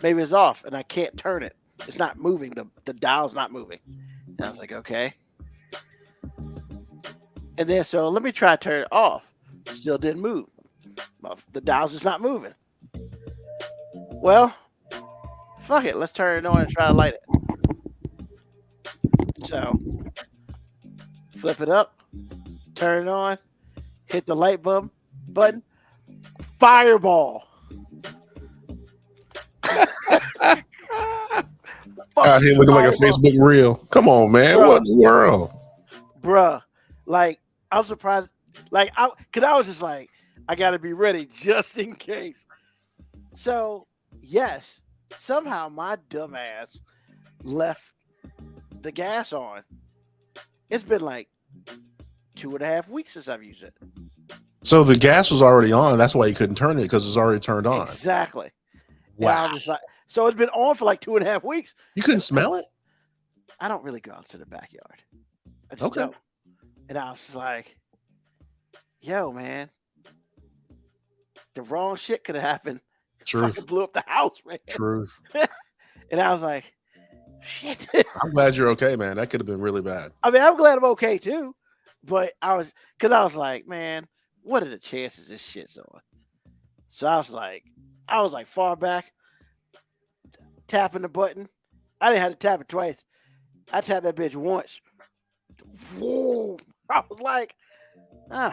maybe it's off and I can't turn it. It's not moving. The dial's not moving. And I was like, okay. And then so let me try to turn it off. Still didn't move. The dial's just not moving. Well, fuck it. Let's turn it on and try to light it. So, flip it up, turn it on, hit the light bulb button, fireball. Out here looking like a Facebook reel. Come on, man. Bro. What in the world? Bruh. Like, I'm surprised. Like, because I was just like, I got to be ready just in case. So, yes, somehow my dumb ass left the gas on. It's been like 2.5 weeks since I've used it. So the gas was already on. That's why you couldn't turn it, because it's already turned on. Exactly. Wow. And I was like, so it's been on for like 2.5 weeks. You couldn't smell it? I don't really go out to the backyard. I just Okay. don't. And I was just like, yo, man, the wrong shit could have happened. Truth. Fucking blew up the house, man. Truth. And I was like, shit. I'm glad you're okay, man. That could have been really bad. I mean, I'm glad I'm okay too. But I was like, man, what are the chances this shit's on? So I was like far back, tapping the button. I didn't have to tap it twice. I tapped that bitch once. Whoa. I was like, I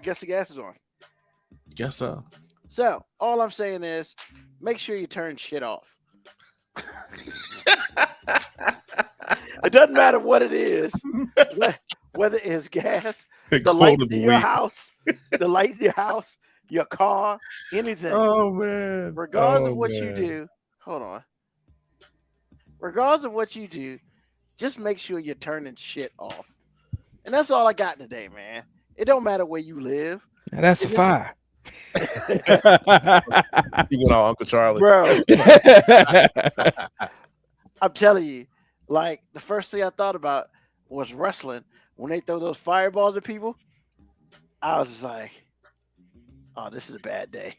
guess the gas is on. Guess so. So all I'm saying is make sure you turn shit off. It doesn't matter what it is, whether it's gas, the light in your house, your car, anything. Oh man. Regardless of what you do, hold on. Regardless of what you do, just make sure you're turning shit off. And that's all I got today, man. It don't matter where you live. Now that's a fire. You went all Uncle Charlie. Bro, I'm telling you, like the first thing I thought about was wrestling. When they throw those fireballs at people, I was just like, oh, this is a bad day.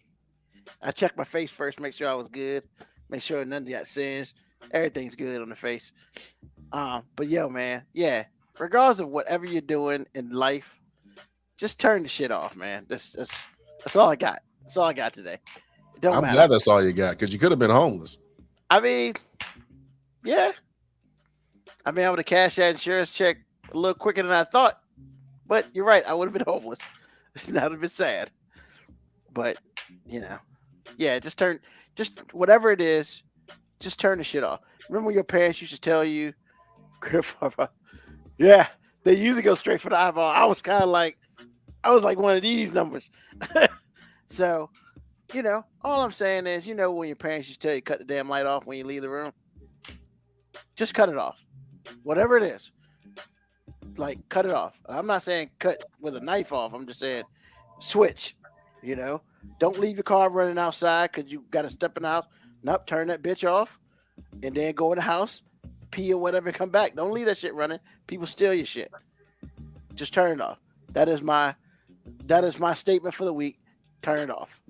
I checked my face first, make sure I was good, make sure none of that sins. Everything's good on the face. But yo, man, yeah, regardless of whatever you're doing in life, just turn the shit off, man. That's all I got. That's all I got today. It don't I'm matter. glad that's all you got, because you could have been homeless. I mean, yeah. I mean, I would have cashed that insurance check a little quicker than I thought. But you're right. I would have been homeless. That would have been sad. But, yeah, just whatever it is, just turn the shit off. Remember when your parents used to tell you, yeah, they usually go straight for the eyeball. I was like one of these numbers. So, all I'm saying is, when your parents used to tell you cut the damn light off when you leave the room, just cut it off. Whatever it is, like cut it off. I'm not saying cut with a knife off. I'm just saying switch. Don't leave your car running outside because you got to step in the house. Nope, turn that bitch off and then go in the house, pee or whatever, and come back. Don't leave that shit running. People steal your shit. Just turn it off. That is my statement for the week. Turn it off.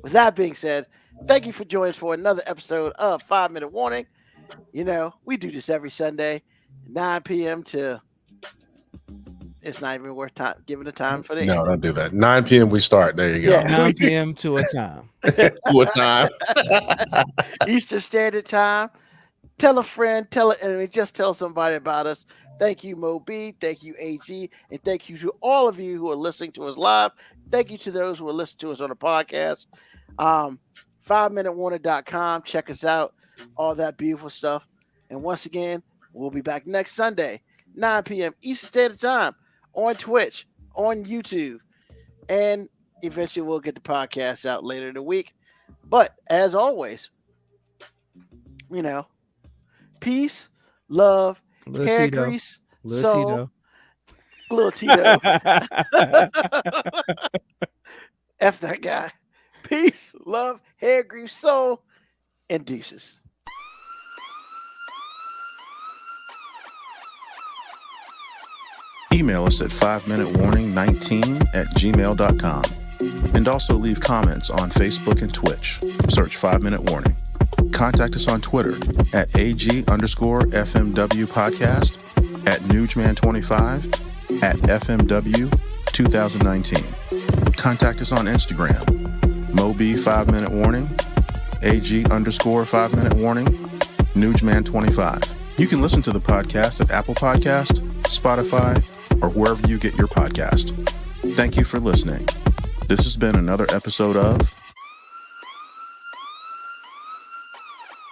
With that being said, thank you for joining us for another episode of 5 Minute Warning. We do this every Sunday, 9 p.m. to. It's not even worth giving the time for this. No, don't do that. 9 p.m. we start. There you go. Yeah. 9 p.m. to a time. What time? Eastern Standard Time. Tell a friend, tell an enemy, just tell somebody about us. Thank you, Mo B. Thank you, AG. And thank you to all of you who are listening to us live. Thank you to those who are listening to us on the podcast. 5minutewarning.com. Check us out. All that beautiful stuff. And once again, we'll be back next Sunday, 9 p.m. Eastern Standard Time on Twitch, on YouTube. And eventually we'll get the podcast out later in the week. But as always, peace, love, Little hair Tito. grease, Little soul, little Tito. F that guy. Peace, love, hair grease, soul, and deuces. Email us at 5minutewarning19@gmail.com. And also leave comments on Facebook and Twitch. Search 5 Minute Warning. Contact us on Twitter at AG_FMW podcast, at Newsman25, at FMW 2019. Contact us on Instagram, Moby 5 Minute Warning, AG_5 Minute Warning, Newsman25. You can listen to the podcast at Apple Podcast, Spotify, or wherever you get your podcast. Thank you for listening. This has been another episode of